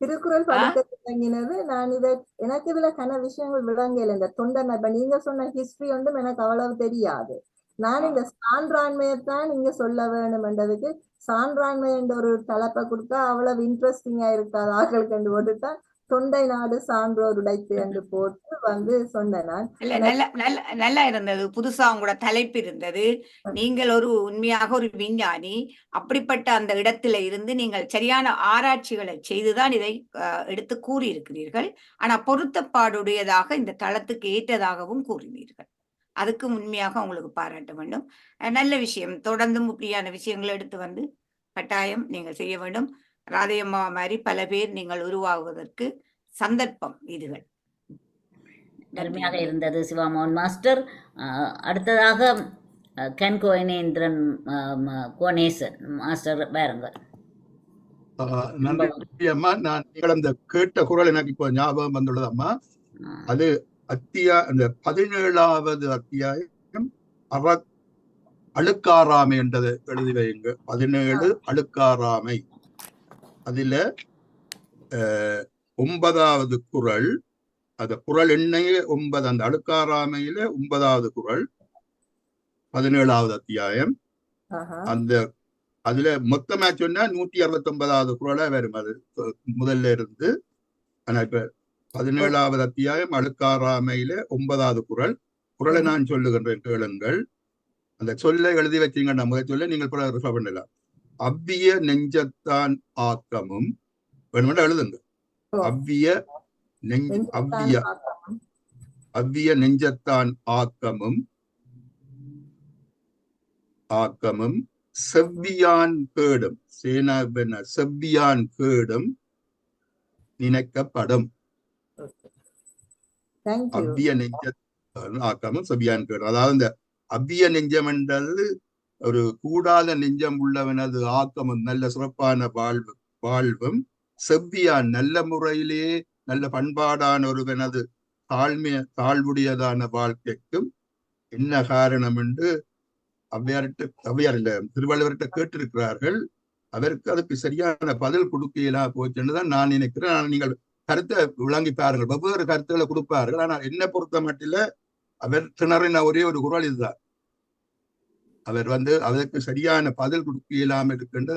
திருக்குறள் படிக்க தொடங்கினது நான் இதை எனக்கு இதுல கன விஷயங்கள் விளங்கல. இந்த தொண்டனை நீங்க சொன்ன ஹிஸ்டரி ஒன்றும் எனக்கு அவ்வளவு தெரியாது. நான் இந்த சான்றாண்மையத்தான் நீங்க சொல்ல வேணும் என்றதுக்கு சான்றாண்மை என்ற ஒரு தலைப்பை கொடுத்தா அவ்வளவு இன்ட்ரெஸ்டிங்கா இருக்காது ஆக்கள் கண்டு போட்டுதான் தொண்டை நாடு சான்றோர் உடைத்து என்று போட்டு வந்து சொன்னேன். நல்லா இருந்தது. புதுசா உங்களோட தலைப்பு இருந்தது. நீங்கள் ஒரு உண்மையாக ஒரு விஞ்ஞானி, அப்படிப்பட்ட அந்த இடத்துல இருந்து நீங்கள் சரியான ஆராய்ச்சிகளை செய்துதான் இதை எடுத்து கூறியிருக்கிறீர்கள். ஆனா பொருத்தப்பாடுடையதாக இந்த தளத்துக்கு ஏற்றதாகவும் கூறினீர்கள். அதுக்கு உண்மையாக உங்களுக்கு பாராட்ட வேண்டும். நல்ல விஷயம். தொடர்ந்தும் இப்படியான விஷயங்களை எடுத்து வந்து கட்டாயம் நீங்கள் செய்ய வேண்டும். ராதையம்மா மாதிரி பல பேர் நீங்கள் உருவாகுவதற்கு சந்தர்ப்பம் இதுகள். அருமையாக இருந்தது சிவாமோகன் மாஸ்டர். அடுத்ததாக கன் கோயினேந்திரன் கோணேசன் மாஸ்டர் பாருங்கள். நன்றி அம்மா. நான் நீங்கள் அந்த கேட்ட குரல் எனக்கு இப்போ ஞாபகம் வந்துள்ளது அம்மா. அது அந்த 17வது அத்தியாயம் அழுக்காராமை என்றதை எழுதி வைங்க. 17 அழுக்காராமை. அதுல 9வது குறள், அந்த குறள் எண்ணையில 9, அந்த அழுக்காராமையில 9வது குறள் 17வது அத்தியாயம். அந்த அதுல மொத்தமா சொன்னா 169வது குறளா வரும். அது முதல்ல இருந்து. ஆனா இப்ப 17வது அத்தியாயம் அழுக்காராமையில 9வது குறள். குறளை நான் சொல்லுகின்றேன், கேளுங்கள். அந்த சொல்ல எழுதி வச்சீங்கன்னா முதல் சொல்ல நீங்கள் ரெஃபர் பண்ணலாம். அவ்விய நெஞ்சத்தான் ஆக்கமும் வேணுமெண்டா எழுதுங்க. அவ்விய நெஞ்சத்தான் ஆக்கமும் செவ்வியான் கேடும் செவ்வியான் கேடும் நினைக்கப்படும். அவ்விய நெஞ்சத்தான் ஆக்கமும் செவ்வியான் கேடும். அதாவது இந்த அவ்விய நெஞ்சம் என்றது ஒரு கூடாத நெஞ்சம் உள்ளவனது ஆக்கமும் நல்ல சிறப்பான வாழ்வும், செவ்வியான் நல்ல முறையிலே நல்ல பண்பாடான ஒருவனது தாழ்வுடையதான வாழ்க்கைக்கும் என்ன காரணம் என்று ஔவையார் இல்ல திருவள்ளுவர்கிட்ட கேட்டிருக்கிறார்கள். அவருக்கு அதுக்கு சரியான பதில் கொடுக்கலாம் போச்சுன்னு தான் நான் நினைக்கிறேன். நீங்கள் கருத்தை விளங்கி பாருங்கள். வெவ்வேறு கருத்துக்களை கொடுப்பார்கள். ஆனால் என்ன பொறுத்த மட்டில அவர் திணறின ஒரே ஒரு குறள் இதுதான். அவர் அதற்கு சரியான பதில் கொடுக்க இயலாமல் இருக்கின்ற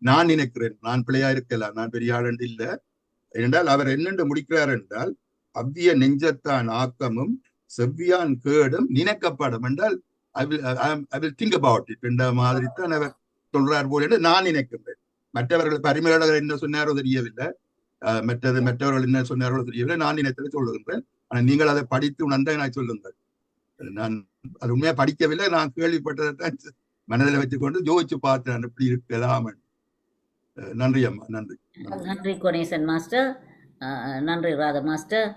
நான் நினைக்கிறேன். நான் பிள்ளையா இருக்கலாம், நான் பெரிய ஆளண்டு இல்லை. என்றால் அவர் என்னென்று முடிக்கிறார் என்றால், அவ்விய நெஞ்சத்தான் ஆக்கமும் செவ்வியான் கேடும் நினைக்கப்படும் என்றால் I will think about it என்ற மாதிரி தான் அவர் சொல்றார் போல என்று நான் நினைக்கின்றேன். மற்றவர்கள் பரிமையாளர்கள் என்ன சொன்னாரோ தெரியவில்லை, மற்றவர்கள் என்ன சொன்னாரோ தெரியவில்லை, நான் நினைத்ததை சொல்லுகின்றேன். ஆனால் நீங்கள் அதை படித்து உணர்ந்த நான் சொல்லுங்கள். நான் அது உண்மையா படிக்கவில்லை, நான் கேள்விப்பட்டதை தான் மனதில் வச்சுக்கொண்டு யோசிச்சு பார்த்தேன் எப்படி இருக்கலாம். நன்றி அம்மா. நன்றி. நன்றி கணேசன் மாஸ்டர். நன்றி ராதா மாஸ்டர்.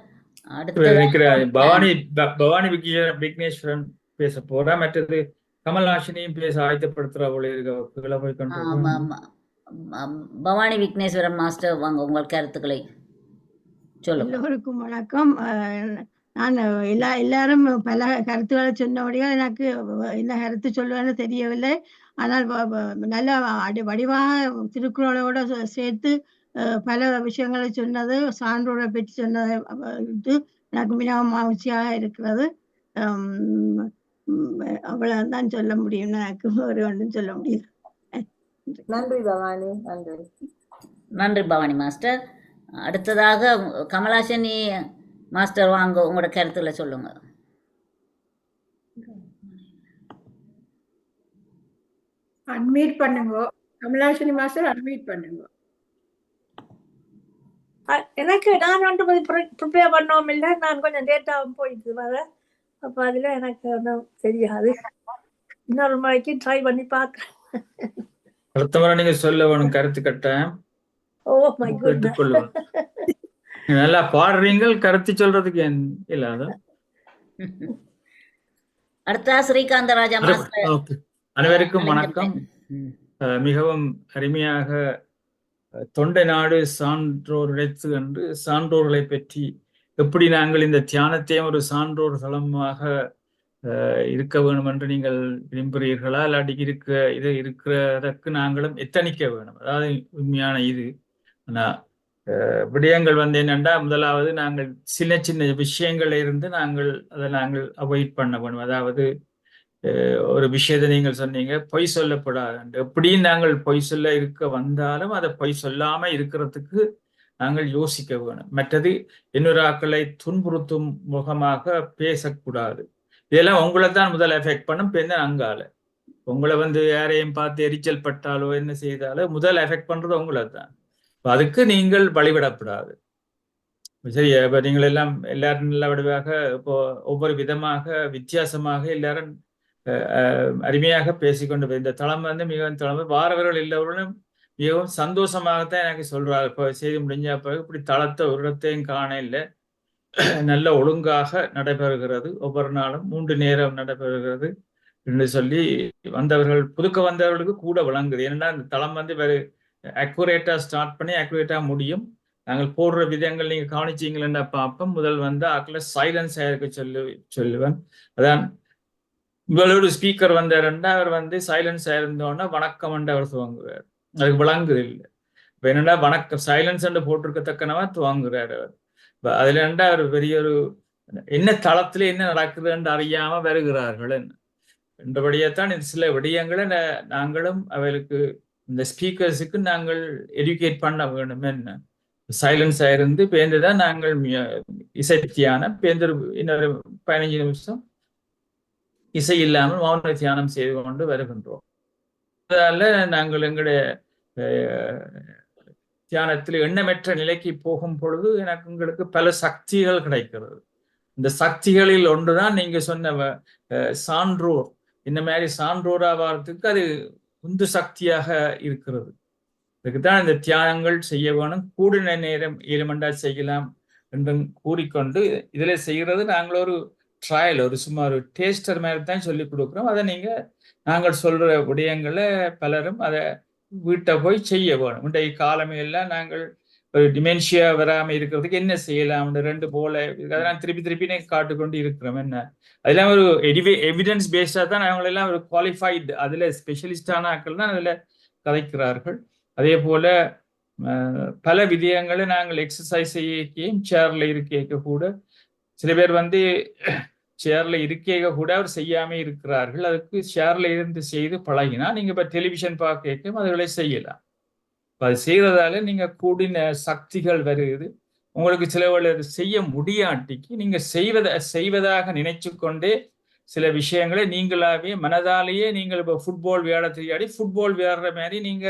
பவானி விக்னேஸ்வரன் பேச போறா, மற்றது கமல்ஹாசனையும் பேச ஆயத்தப்படுத்துறா போல இருக்க. பவானி விக்னேஸ்வரன் மாஸ்டர் வாங்க, உங்கள் கருத்துக்களை சொல்லுங்க. எல்லோருக்கும் வணக்கம். நான் எல்லாரும் பல கருத்துக்களை சொன்னபடியால் எனக்கு என்ன கருத்து சொல்லுவேன்னு தெரியவில்லை. ஆனால் நல்ல வடிவாக திருக்குறளோட சேர்த்து பல விஷயங்களை சொன்னது, சான்றோரை பற்றி சொன்னதை எனக்கு மிகவும் மகிழ்ச்சியாக இருக்கிறது. அவ்வளவுதான் சொல்ல முடியும், எனக்கு ஒரு ஒன்றும் சொல்ல முடியும். நன்றி பவானி. நன்றி. நன்றி பவானி மாஸ்டர். அடுத்ததாக கமலாசனி மாஸ்டர் வாங்க, உங்களோட கருத்துல சொல்லுங்க. அன்மியூட் பண்ணுங்க கமலாசனி மாஸ்டர், அன்மியூட் பண்ணுங்க. எனக்கு நான் ஒன்று ப்ரிப்பேர் பண்ணவும் இல்லை, நான் கொஞ்சம் லேட்டாகவும் போயிட்டு வர, அப்போ அதில் எனக்கு ஒன்றும் தெரியாது. இன்னொரு முறைக்கு ட்ரை பண்ணி பார்க்குறேன். அடுத்த முறை நீங்க சொல்ல வேணும் கருத்து கட்டேன். Oh my goodness. நல்லா பாடுறீங்க, கருத்து சொல்றதுக்கு இல்லாத. அடுத்த ஸ்ரீகாந்த ராஜா மாஸ்டர். அனைவருக்கும் வணக்கம். மிகவும் அருமையாக தொண்டை நாடு சான்றோர் உழைத்து என்று சான்றோர்களை பற்றி எப்படி நாங்கள் இந்த தியானத்தையும் ஒரு சான்றோர் தளமாக இருக்க வேண்டும் என்று நீங்கள் விரும்புகிறீர்களா, இல்லாட்டி இருக்கிறதற்கு நாங்களும் எத்தனிக்க வேணும். அதாவது உண்மையான இது. ஆனால் விடயங்கள் என்னென்னா, முதலாவது நாங்கள் சின்ன சின்ன விஷயங்கள்ல இருந்து அதை நாங்கள் அவாய்ட் பண்ண வேணும். அதாவது ஒரு விஷயத்தை நீங்கள் சொன்னீங்க, பொய் சொல்லப்படாது. எப்படியும் நாங்கள் பொய் சொல்ல இருக்க வந்தாலும் அதை பொய் சொல்லாம இருக்கிறதுக்கு நாங்கள் யோசிக்க வேணும். மற்றது இன்னொரு ஆக்களை துன்புறுத்தும் முகமாக பேசக்கூடாது. இதெல்லாம் உங்களை தான் முதல் எஃபெக்ட் பண்ணும். பெண்ண அங்கால உங்களை யாரையும் பார்த்து எரிச்சல் பட்டாலோ என்ன செய்தாலோ முதல் எஃபெக்ட் பண்றது உங்களை தான். அதுக்கு நீங்கள் வழிவிடப்படாது. சரி, இப்ப நீங்கள் எல்லாரும் நல்ல வடிவாக இப்போ ஒவ்வொரு விதமாக வித்தியாசமாக எல்லாரும் அருமையாக பேசிக்கொண்டு இந்த தளம் மிகவும் தளம் வாரவர்கள் எல்லோரும் மிகவும் சந்தோஷமாகத்தான் எனக்கு சொல்றாரு. இப்போ செய்து முடிஞ்ச பிறகு இப்படி தளத்தை ஒரு இடத்தையும் காண இல்லை, நல்ல ஒழுங்காக நடைபெறுகிறது. ஒவ்வொரு நாளும் 3 நேரம் நடைபெறுகிறது என்று சொல்லி புதுக்க வந்தவர்களுக்கு கூட விளங்குது. ஏன்னா இந்த தளம் வேறு அக்குரேட்டா ஸ்டார்ட் பண்ணி அக்குரேட்டா முடியும். நாங்கள் போடுற விதங்கள் நீங்க கவனிச்சீங்களா பார்ப்போம். முதல் ஆக்களை சைலன்ஸ் ஆயிருக்க சொல்லுவேன். அதான் இவளோட ஸ்பீக்கர் வந்தாருன்னா அவர் சைலன்ஸ் ஆயிருந்தோன்னா வணக்கம் அவர் துவங்குவார். அதுக்கு விளங்குது இல்லை. இப்ப என்னடா வணக்கம் சைலன்ஸ் போட்டிருக்கத்தக்கனவா துவங்குறாரு அவர். அதுல அவர் பெரிய ஒரு என்ன தளத்துல என்ன நடக்குதுன்னு அறியாம வருகிறார்கள் என்றபடியத்தான் சில விடயங்களை நாங்களும் அவருக்கு இந்த ஸ்பீக்கர்ஸுக்கு நாங்கள் எஜுகேட் பண்ண வேணும். என்ன சைலன்ஸ் ஆயிருந்து பேர்ந்துதான் நாங்கள் இசைத்தியான இன்னொரு 15 நிமிஷம் இசை இல்லாமல் மௌன தியானம் செய்து கொண்டு வருகின்றோம். அதனால நாங்கள் எங்களுடைய தியானத்தில் எண்ணமற்ற நிலைக்கு போகும் பொழுது உங்களுக்கு பல சக்திகள் கிடைக்கிறது. இந்த சக்திகளில் ஒன்றுதான் நீங்க சொன்ன சான்றோர். இந்த மாதிரி சான்றோரா வாரத்துக்கு அது உந்து சக்தியாக இருக்கிறது. இதுக்குதான் இந்த தியானங்கள் செய்ய வேணும். கூடின நேரம் 7 மணி நேரம் செய்யலாம் என்று கூறிக்கொண்டு இதுல செய்கிறது நாங்கள் ஒரு ட்ரையல், ஒரு சும்மா ஒரு டேஸ்டர் மாதிரி தான் சொல்லி கொடுக்குறோம். அதை நாங்கள் சொல்ற விடயங்களை பலரும் அதை வீட்டை போய் செய்ய வேணும். இன்றைய காலமே எல்லாம் நாங்கள் ஒரு டிமென்ஷியா வராமல் இருக்கிறதுக்கு என்ன செய்யலாம் 2 போல அதெல்லாம் திருப்பி காட்டுக்கொண்டு இருக்கிறோம். என்ன அதெல்லாம் ஒரு எவிடன்ஸ் பேஸ்டா தான் அவங்களெல்லாம் ஒரு குவாலிஃபைடு அதுல ஸ்பெஷலிஸ்டான ஆக்கள் தான் அதுல கதைக்கிறார்கள். அதே போல பல விடயங்களை நாங்கள் எக்ஸசைஸ் செய்யும் சேர்ல இருக்க கூட சில பேர் சேர்ல இருக்க கூட அவர் செய்யாம இருக்கிறார்கள். அதுக்கு சேர்ல இருந்து செய்து பழகினா நீங்க இப்ப டெலிவிஷன் பார்க்க அதுகளை செய்யலாம். அது செய்யறதால நீங்க கூடின சக்திகள் வருது. உங்களுக்கு சில வேளை செய்ய முடியாட்டிக்கு நீங்க செய்வதாக நினைச்சு கொண்டே சில விஷயங்களை நீங்களாவே மனதாலேயே நீங்கள் இப்போ ஃபுட்பால் விளையாட தெரியாடி ஃபுட்பால் விளையாடுற மாதிரி நீங்க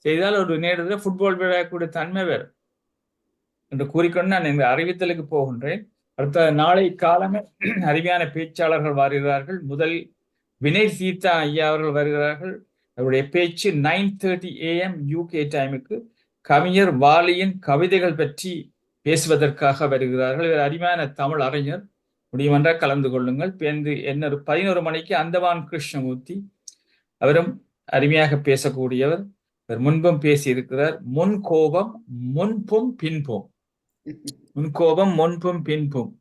செய்தால் ஒரு நேரத்தில் ஃபுட்பால் விளையாடக்கூடிய தன்மை வேறு என்று கூறிக்கொண்டு நான் இந்த அறிவித்தலுக்கு போகின்றேன். அடுத்த நாளை காலமே அருமையான பேச்சாளர்கள் வருகிறார்கள். முதல் வினய் சீதா ஐயா அவர்கள் வருகிறார்கள். அவருடைய பேச்சு 9:30 AM UK டைமுக்கு கவிஞர் வாலியின் கவிதைகள் பற்றி பேசுவதற்காக வருகிறார்கள். இவர் அருமையான தமிழ் அறிஞர், முடியுமென்றால் கலந்து கொள்ளுங்கள். பேருந்து என்ன 11 மணிக்கு அந்தமான் கிருஷ்ணமூர்த்தி, அவரும் அருமையாக பேசக்கூடியவர். அவர் முன்பும் பேசியிருக்கிறார். முன் கோபம் முன்பும் பின்பும், முன்கோபம் முன்பும் பின்பும்,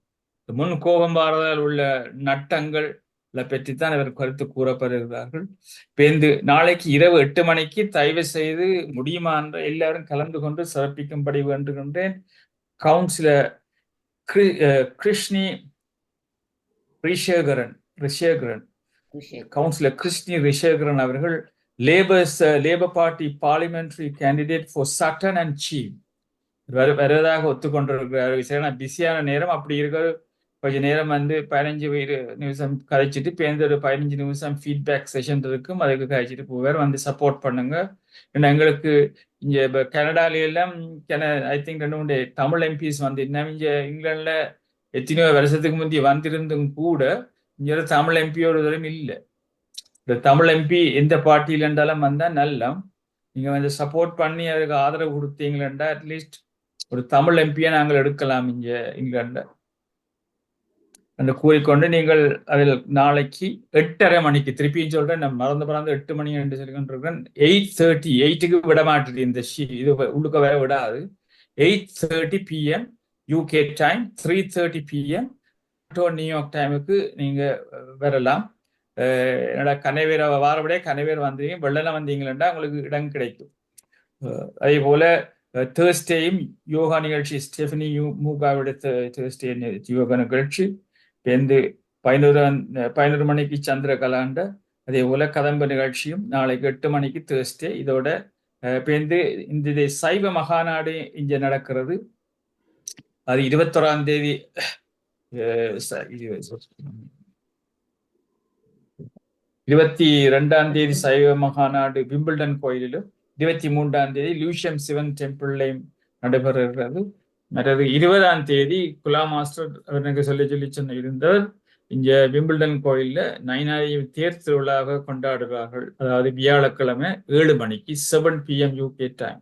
முன் கோபம் வாரதால் உள்ள நட்டங்கள் பற்றித்தான் அவர் கருத்து கூறப்படுகிறார்கள். பேருந்து நாளைக்கு இரவு 8 மணிக்கு தயவு செய்து முடியுமா என்ற எல்லாரும் கலந்து கொண்டு சிறப்பிக்கும்படி வேண்டுகின்றேன். கவுன்சிலர் கிருஷ்ணி ரிஷேகரன் கவுன்சிலர் கிருஷ்ணி ரிஷேகரன் அவர்கள் Labour Party parliamentary candidate for Sutton and Cheam வருவதாக ஒத்துக்கொண்டிருக்கிறார். பிஸியான நேரம் அப்படி இருக்கிற கொஞ்ச நேரம் 15 நிமிஷம் கழிச்சிட்டு பேருந்து ஒரு 15 நிமிஷம் ஃபீட்பேக் செஷன் இருக்கும், அதுக்கு கழிச்சிட்டு போவார். சப்போர்ட் பண்ணுங்க. ஏன்னா எங்களுக்கு இங்கே இப்போ கனடால எல்லாம் ஐ திங்க் 2 தமிழ் எம்பிஸ் இன்னும் இங்கே இங்கிலாந்துல எத்தனையோ வருஷத்துக்கு முந்தைய வந்திருந்தும் கூட இங்கே தமிழ் எம்பியோட இல்லை. இந்த தமிழ் எம்பி எந்த பார்ட்டியில இருந்தாலும் வந்தால் நல்லா நீங்க சப்போர்ட் பண்ணி அதுக்கு ஆதரவு கொடுத்தீங்களா அட்லீஸ்ட் ஒரு தமிழ் எம்பியை நாங்கள் எடுக்கலாம் இங்கே இங்கிலாந்துல என்று கூறிக்கொண்டு நீங்கள் அதில் நாளைக்கு 8:30 மணிக்கு திருப்பியும் சொல்றேன், நான் மறந்து 8 மணி என்று சொல்லிக்கொண்டிருக்கிறேன். 8:30 விட மாட்டேது இந்த இது உள்ளுக்க வர விடாது. 8:30 PM UK time, 3:30 PM New York டைமுக்கு நீங்க வரலாம். என்னோட கனைவேர் வாரபடியே கனைவேர் வந்தீங்க வெள்ளன வந்தீங்களா உங்களுக்கு இடம் கிடைக்கும். அதே போல தேர்ஸ்டேயும் யோகா நிகழ்ச்சி ஸ்டெஃபனி மூகாவுடைய தேர்ஸ்டே யோகா நிகழ்ச்சி பேருந்து 11 மணிக்கு சந்திர கலாண்ட, அதே போல கதம்ப நிகழ்ச்சியும் நாளைக்கு 8 மணிக்கு தேர்ஸ்டே. இதோட பேருந்து இந்த சைவ மகாநாடு இங்க நடக்கிறது. அது 21ஆம் தேதி 22ஆம் தேதி சைவ மகாநாடு விம்பிள்டன் கோயிலிலும், 23ஆம் தேதி லூசியம் சிவன் டெம்பிள்லையும் நடைபெறுகிறது. மற்றது 20ஆம் தேதி குலா மாஸ்டர் எனக்கு சொல்லி சொன்ன இருந்தவர் இங்க விம்பிள்டன் கோயில்ல நைனாரி தேர் திருவிழாவாக கொண்டாடுவார்கள். அதாவது வியாழக்கிழமை 7 மணிக்கு 7 PM UK டைம்.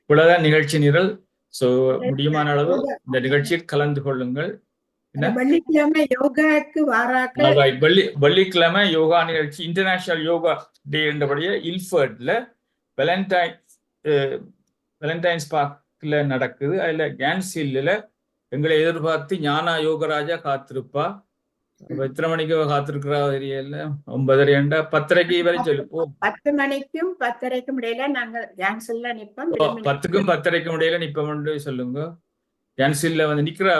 இவ்வளவுதான் நிகழ்ச்சி நிரல். சோ முடியுமான அளவு இந்த நிகழ்ச்சியில் கலந்து கொள்ளுங்கள். வெள்ளிக்கிழமை யோகாக்கு வெள்ளிக்கிழமை யோகா நிகழ்ச்சி இன்டர்நேஷனல் யோகா டே என்றபடியே இல்ஃபர்ட்ல வேலண்டைன்ஸ் பார்க்ல நடக்குது. அதுல கேன்சில்ல எங்களை எதிர்பார்த்து ஞானா யோகராஜா காத்திருப்பா. எத்தனை மணிக்கு காத்திருக்கிறா தெரியல. 9:30 10:30 வரை சொல்லுப்போம். 10 மணிக்கும் 10:30க்கும் இடையில நாங்கள் கேன்சில்ல நிப்போம். 10க்கும் 10:30க்கும் இடையில நிப்போம்னு சொல்லுங்க. கேன்சில்ல நிக்கிறா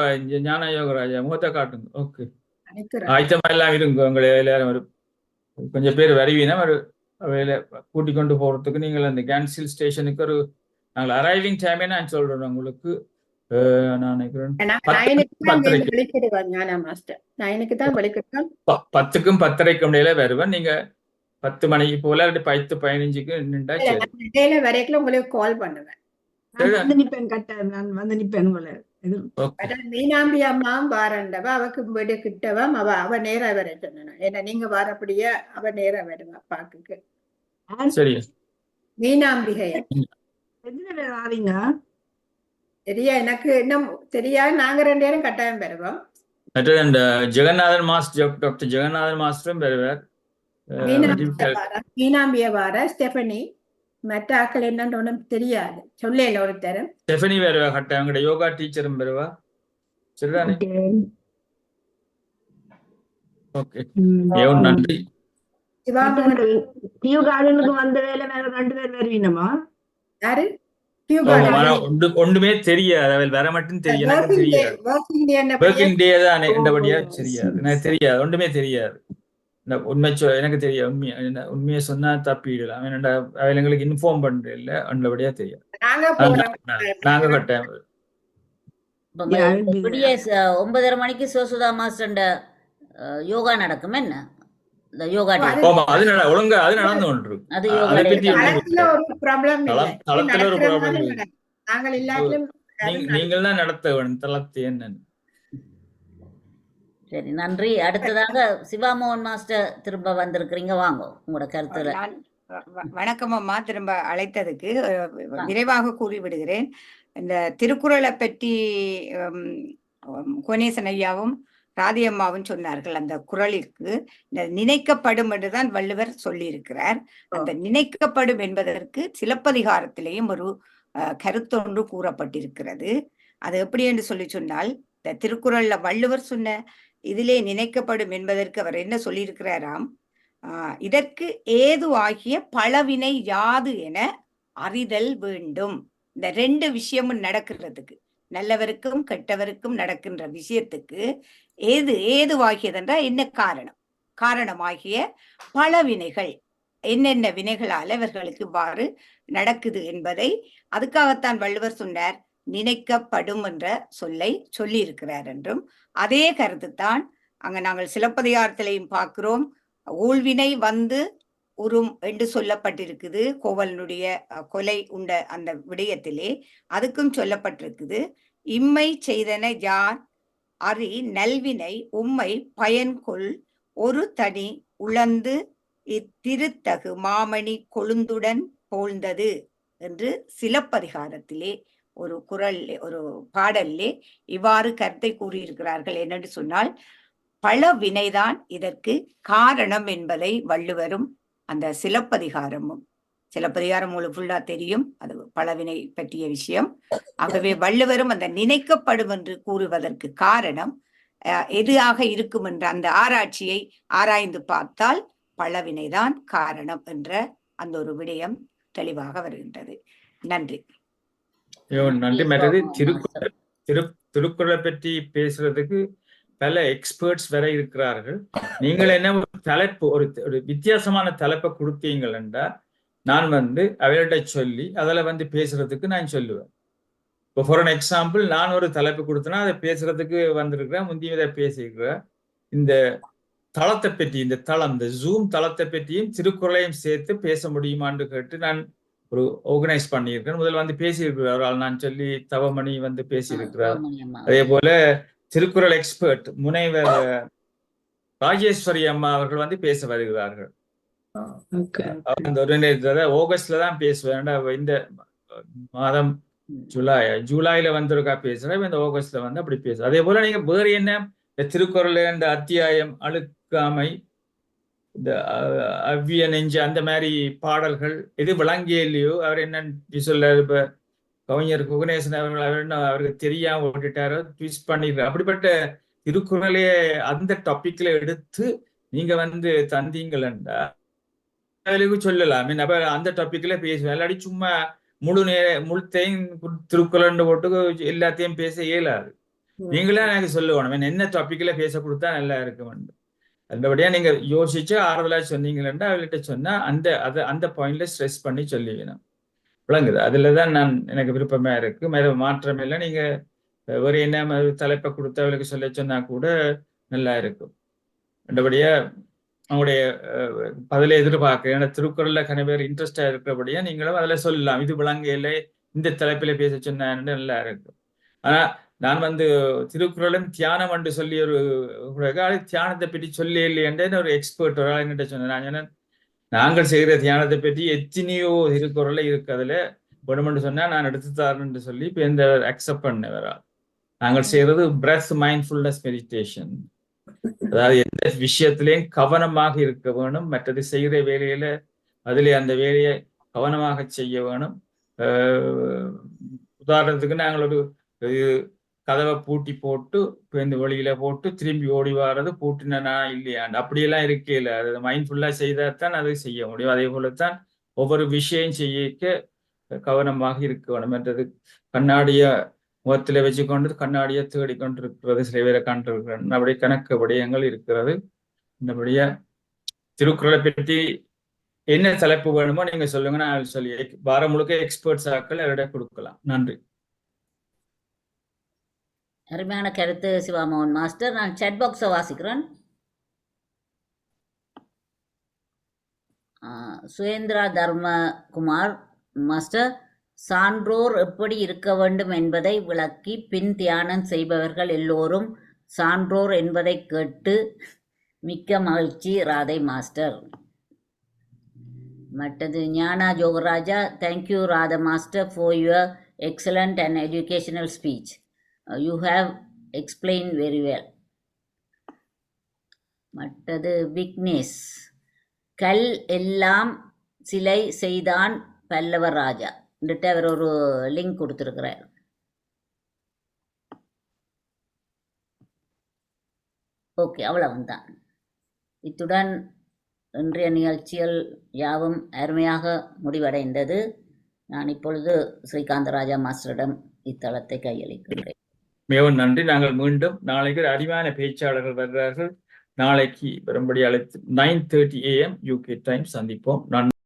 ஞானா யோகராஜா முகத்தை காட்டுங்க. ஓகே, ஆயத்தமா எல்லாம் இருங்க. உங்களை எல்லாரும் கொஞ்சம் பேர் வருவீனா வேலை கூட்டிக் கொண்டு போறதுக்கு நீங்கள் அந்த கேன்சில் ஸ்டேஷனுக்கு நாங்கள் அரைவிங் டைமே நான் சொல்றேன் உங்களுக்கு. நான் நினைக்கிறேன் 10க்கும் 10:30க்கும் இடையில வருவேன். நீங்க 10 மணிக்கு போல 10:15க்கு நின்றா உங்களுக்கு கால் பண்ணுவேன். மீனாம்பி அம்மாவும் வாரண்டவா, அவக்கு வீடு கிட்டவா அவ நேரம் வர சொன்னா. ஏன்னா நீங்க வாரப்படியே அவ நேரம் வருவா பாக்குக்கு. சரி, மீனாம்பிகை சரியா? எனக்கு இன்னும் தெரியாது. நாங்க 2 பேரும் கட்டாயம் பெறுவோம். ஜெகநாதன் மாஸ்டர், டாக்டர் ஜெகநாதன் மாஸ்டரும் பெறுவார். மீனாம்பிய வார ஸ்டெஃபனி, மற்ற ஆக்கள் என்னன்னு ஒன்றும் தெரியாது, சொல்லல ஒருத்தரும். ஸ்டெஃபனி வருவா கட்டாயம். எங்களோட யோகா டீச்சரும் வருவா. சரிதானே? ஓகே, நன்றி. வந்த வேலை வேற 2 பேர் வருவீனமா? யாரு? ஒன்றுமே தெரியாது, அவள் வர மட்டும் தெரியும். எனக்கு தெரியாது. ஒர்க்கிங் டே தான் என்றபடியா தெரியாது. எனக்கு தெரியாது, ஒன்றுமே தெரியாது. உண்மை எனக்கு தெரியாது. உண்மையை சொன்னா தப்பிடலாம். அவள் எங்களுக்கு இன்ஃபார்ம் பண்ற இல்ல, அந்தபடியா தெரியாது. நாங்க கட்டாயம் இப்ப Yeah, I will be விடிய there. 9:30 மணிக்கு சிவசுதா மாஸ்டர் யோகா நடக்கும் என்ன? இந்த யோகா டே ஆமா, அது ஒழுங்கா அது நடந்து கொண்டிருக்கு. அது யோகா அதை டே பற்றி ஒண்ணும் களத்துல ஒரு ப்ராப்ளம் இல்லை தளத்துல ஒரு நடக்கிற ப்ராப்ளம் மாதிரி இல்லை. நடக்கும். நாங்கள் இல்லாட்டிலும் நீங்கள் தான் நடத்த வேணும் தளத்தை என்ன. சரி, நன்றி. அடுத்ததாக சிவாமோகன் மாஸ்டர் திரும்ப வந்திருக்கிறீங்க, வாங்க உங்களோட கருத்துல. வணக்கம் அம்மா, திரும்ப அழைத்ததுக்கு விரைவாக கூறிவிடுகிறேன். இந்த திருக்குறளை பற்றி கோனேசன் ஐயாவும் ராதியம்மாவும் சொன்னார்கள். அந்த குறளுக்கு நினைக்கப்படும் என்றுதான் வள்ளுவர் சொல்லியிருக்கிறார். அந்த நினைக்கப்படும் என்பதற்கு சிலப்பதிகாரத்திலேயும் ஒரு கருத்தொன்று கூறப்பட்டிருக்கிறது. அது எப்படி என்று சொன்னால், இந்த திருக்குறள்ல வள்ளுவர் சொன்ன இதிலே நினைக்கப்படும் என்பதற்கு அவர் என்ன சொல்லியிருக்கிறாராம், இதற்கு ஏது ஆகிய பலவினை யாது என அறிதல் வேண்டும். இந்த ரெண்டு விஷயமும் நடக்கிறதுக்கு, நல்லவருக்கும் கெட்டவருக்கும் நடக்கின்ற விஷயத்துக்கு ஏதுவாகியதென்றா என்ன காரணம், காரணமாகிய பல வினைகள், என்னென்ன வினைகளால் அவர்களுக்கு இவ்வாறு நடக்குது என்பதை அதுக்காகத்தான் வள்ளுவர் சொன்னார் நினைக்கப்படும் என்ற சொல்லை சொல்லி இருக்கிறார் என்றும், அதே கருத்துத்தான் அங்க நாங்கள் சிலப்பதிகாரத்திலையும் பார்க்கிறோம். ஊழ்வினை வந்து உறும் என்று சொல்லப்பட்டிருக்குது. கோவலனுடைய கொலை உண்ட அந்த விடயத்திலே அதுக்கும் சொல்லப்பட்டிருக்குது. இம்மை செய்தன யார் அறி நல்வினை உம்மை பயன்கொள் ஒரு தனி உழந்து இத்திருத்தகு மாமணி கொழுந்துடன் போழ்ந்தது என்று சிலப்பதிகாரத்திலே ஒரு ஒரு பாடலிலே இவ்வாறு கருத்தை கூறியிருக்கிறார்கள். என்னென்று சொன்னால், பல வினைதான் இதற்கு காரணம் என்பதை வள்ளுவரும் அந்த சிலப்பதிகாரம் உங்களுக்கு ஃபுல்லா தெரியும், அது பலவினை பற்றிய விஷயம். ஆகவே வள்ளுவரும் அந்த நினைக்கப்படும் என்று கூறுவதற்கு காரணம் எதுவாக இருக்கும் என்ற அந்த ஆராய்ச்சியை ஆராய்ந்து பார்த்தால் பலவினைதான் காரணம் என்ற அந்த ஒரு விடயம் தெளிவாக வருகின்றது. நன்றி. நன்றி. மற்றது திருக்குறளை பற்றி பேசுறதுக்கு பல எக்ஸ்பர்ட்ஸ் வர இருக்கிறார்கள். நீங்கள் என்ன தலைப்பு ஒரு வித்தியாசமான தலைப்பை கொடுத்தீங்கள் என்றால் நான் அவர்கிட்ட சொல்லி அதில் பேசுறதுக்கு நான் சொல்லுவேன். இப்போ ஃபார் அன் எக்ஸாம்பிள், நான் ஒரு தலைப்பு கொடுத்தேன்னா அதை பேசுறதுக்கு வந்திருக்கிறேன், முந்தைய இதை பேசியிருக்கிறேன். இந்த தளத்தை பற்றி, இந்த தளம், இந்த ஜூம் தளத்தை பற்றியும் திருக்குறளையும் சேர்த்து பேச முடியுமான்னு கேட்டு நான் ஒரு ஆர்கனைஸ் பண்ணியிருக்கேன். முதல்ல பேசியிருக்கிறார் ஆள், நான் சொல்லி தவமணி பேசியிருக்கிறார். அதே போல திருக்குறள் எக்ஸ்பர்ட் முனைவர் ராஜேஸ்வரி அம்மா அவர்கள் பேச வருகிறார்கள். ஆகஸ்ட்ல தான் பேசுவேன். இந்த மாதம் ஜூலைல வந்திருக்கா பேசுறேன், இந்த ஆகஸ்ட்ல அப்படி பேசுறேன். அதே போல நீங்க வேற என்ன திருக்குறள் இந்த அத்தியாயம் அழுக்காமை, இந்த அவ்விய நெஞ்சு, அந்த மாதிரி பாடல்கள் எது விளங்கிய இல்லையோ அவர் என்னன்னு சொல்ல, இப்ப கவிஞர் குகணேசன் அவருக்கு தெரியாம விட்டுட்டாரோ ட்விஸ்ட் பண்ணிடுற அப்படிப்பட்ட திருக்குறளே அந்த டாபிக்ல எடுத்து நீங்க தந்தீங்களா சொல்லலாம். அந்த டாபிக்ல பேசுவேன். இல்லாட்டி சும்மா முழுத்தையும் திருக்குறள் போட்டு எல்லாத்தையும் பேச இயலாது. நீங்களே எனக்கு சொல்லுவோம் என்ன டாபிக்ல பேச கொடுத்தா நல்லா இருக்கும். அந்தபடியா நீங்க யோசிச்சு ஆறுதலா சொன்னீங்களா அவர்கிட்ட சொன்னா அந்த பாயிண்ட்ல ஸ்ட்ரெஸ் பண்ணி சொல்லுவேன். விளங்குது. அதுலதான் எனக்கு விருப்பமா இருக்கு. மாற்றம் இல்லை. நீங்க ஒரு என்ன தலைப்பை கொடுத்து அவளுக்கு சொல்ல சொன்னா கூட நல்லா இருக்கும். அந்தபடியா அவங்களுடைய பதில எதிர்பார்க்க, ஏன்னா திருக்குறள்ல கனவேறு இன்ட்ரெஸ்டா இருக்கிறபடியா நீங்களும் அதுல சொல்லலாம். இது விளங்கையில இந்த தலைப்பில பேச சொன்னு நல்லா இருக்கும். ஆனா நான் திருக்குறளும் தியானம் என்று சொல்லி ஒரு தியானத்தை பற்றி சொல்லி இல்லையேன்னு ஒரு எக்ஸ்பர்ட் ஒரு ஆள் என்கிட்ட சொன்னேன். நாங்கள் செய்கிற தியானத்தை பற்றி எத்தனையோ திருக்குறள்ல இருக்கு, அதுல வேணுமென்று சொன்னா நான் எடுத்து தரேன்னு சொல்லி இப்ப இந்த அக்செப்ட் பண்ண வரா. நாங்கள் செய்யறது பிரெத் மைண்ட்ஃபுல்னஸ் மெடிடேஷன். அதாவது எந்த விஷயத்திலையும் கவனமாக இருக்க வேணும், மற்றது செய்கிற வேலையில அதுல அந்த வேலையை கவனமாக செய்ய வேணும். உதாரணத்துக்கு நாங்கள் ஒரு கதவை பூட்டி போட்டு இந்த வெளியில போட்டு திரும்பி ஓடி வாரது பூட்டினா இல்லையாண்டு அப்படியெல்லாம் இருக்கையில அது மைண்ட்ஃபுல்லா செய்தால்தான் அதை செய்ய முடியும். அதே போலத்தான் ஒவ்வொரு விஷயம் செய்ய கவனமாக இருக்க வேணும் என்றது. கண்ணாடிய முகத்துல வச்சுக்கொண்டு கண்ணாடியை தேடிக்கொண்டு இருக்கிறது சில பேரை கண்டிருக்கிறேன். அப்படி கணக்கு விடயங்கள் இருக்கிறது. இந்தபடியா திருக்குறளை பற்றி என்ன தலைப்பு வேணுமோ நீங்க சொல்லுங்க, நான் சொல்லி வாரம் முழுக்க எக்ஸ்பர்ட்ஸ் ஆக்கள் அவரிட கொடுக்கலாம். நன்றி. அருமையான கருத்து சிவாமோகன் மாஸ்டர். நான் chat பாக்ஸை வாசிக்கிறேன். சுயேந்திரா தர்மகுமார் மாஸ்டர், சான்றோர் எப்படி இருக்க வேண்டும் என்பதை விளக்கி பின் தியானம் செய்பவர்கள் எல்லோரும் சான்றோர் என்பதை கேட்டு மிக்க மகிழ்ச்சி ராதை மாஸ்டர். மற்றது Gnana Jogaraja, thank you Radha master for your excellent and educational speech. You have explain very well. மற்றது விக்னேஷ், கல் எல்லாம் சிலை செய்தான் பல்லவ ராஜா என்றிட்டு அவர் ஒரு லிங்க் கொடுத்திருக்கிறார். ஓகே, அவ்வளவுதான். இத்துடன் இன்றைய நிகழ்ச்சிகள் யாவும் அருமையாக முடிவடைந்தது. நான் இப்பொழுது ஸ்ரீகாந்தராஜா மாஸ்டரிடம் இத்தளத்தை கையளிக்கின்றேன். மிகவும் நன்றி. நாங்கள் மீண்டும் நாளைக்கு அருமையான பேச்சாளர்கள் வருகிறார்கள். நாளைக்கு வரும்படி அழைத்து 9:30 AM UK டைம் சந்திப்போம். நன்றி.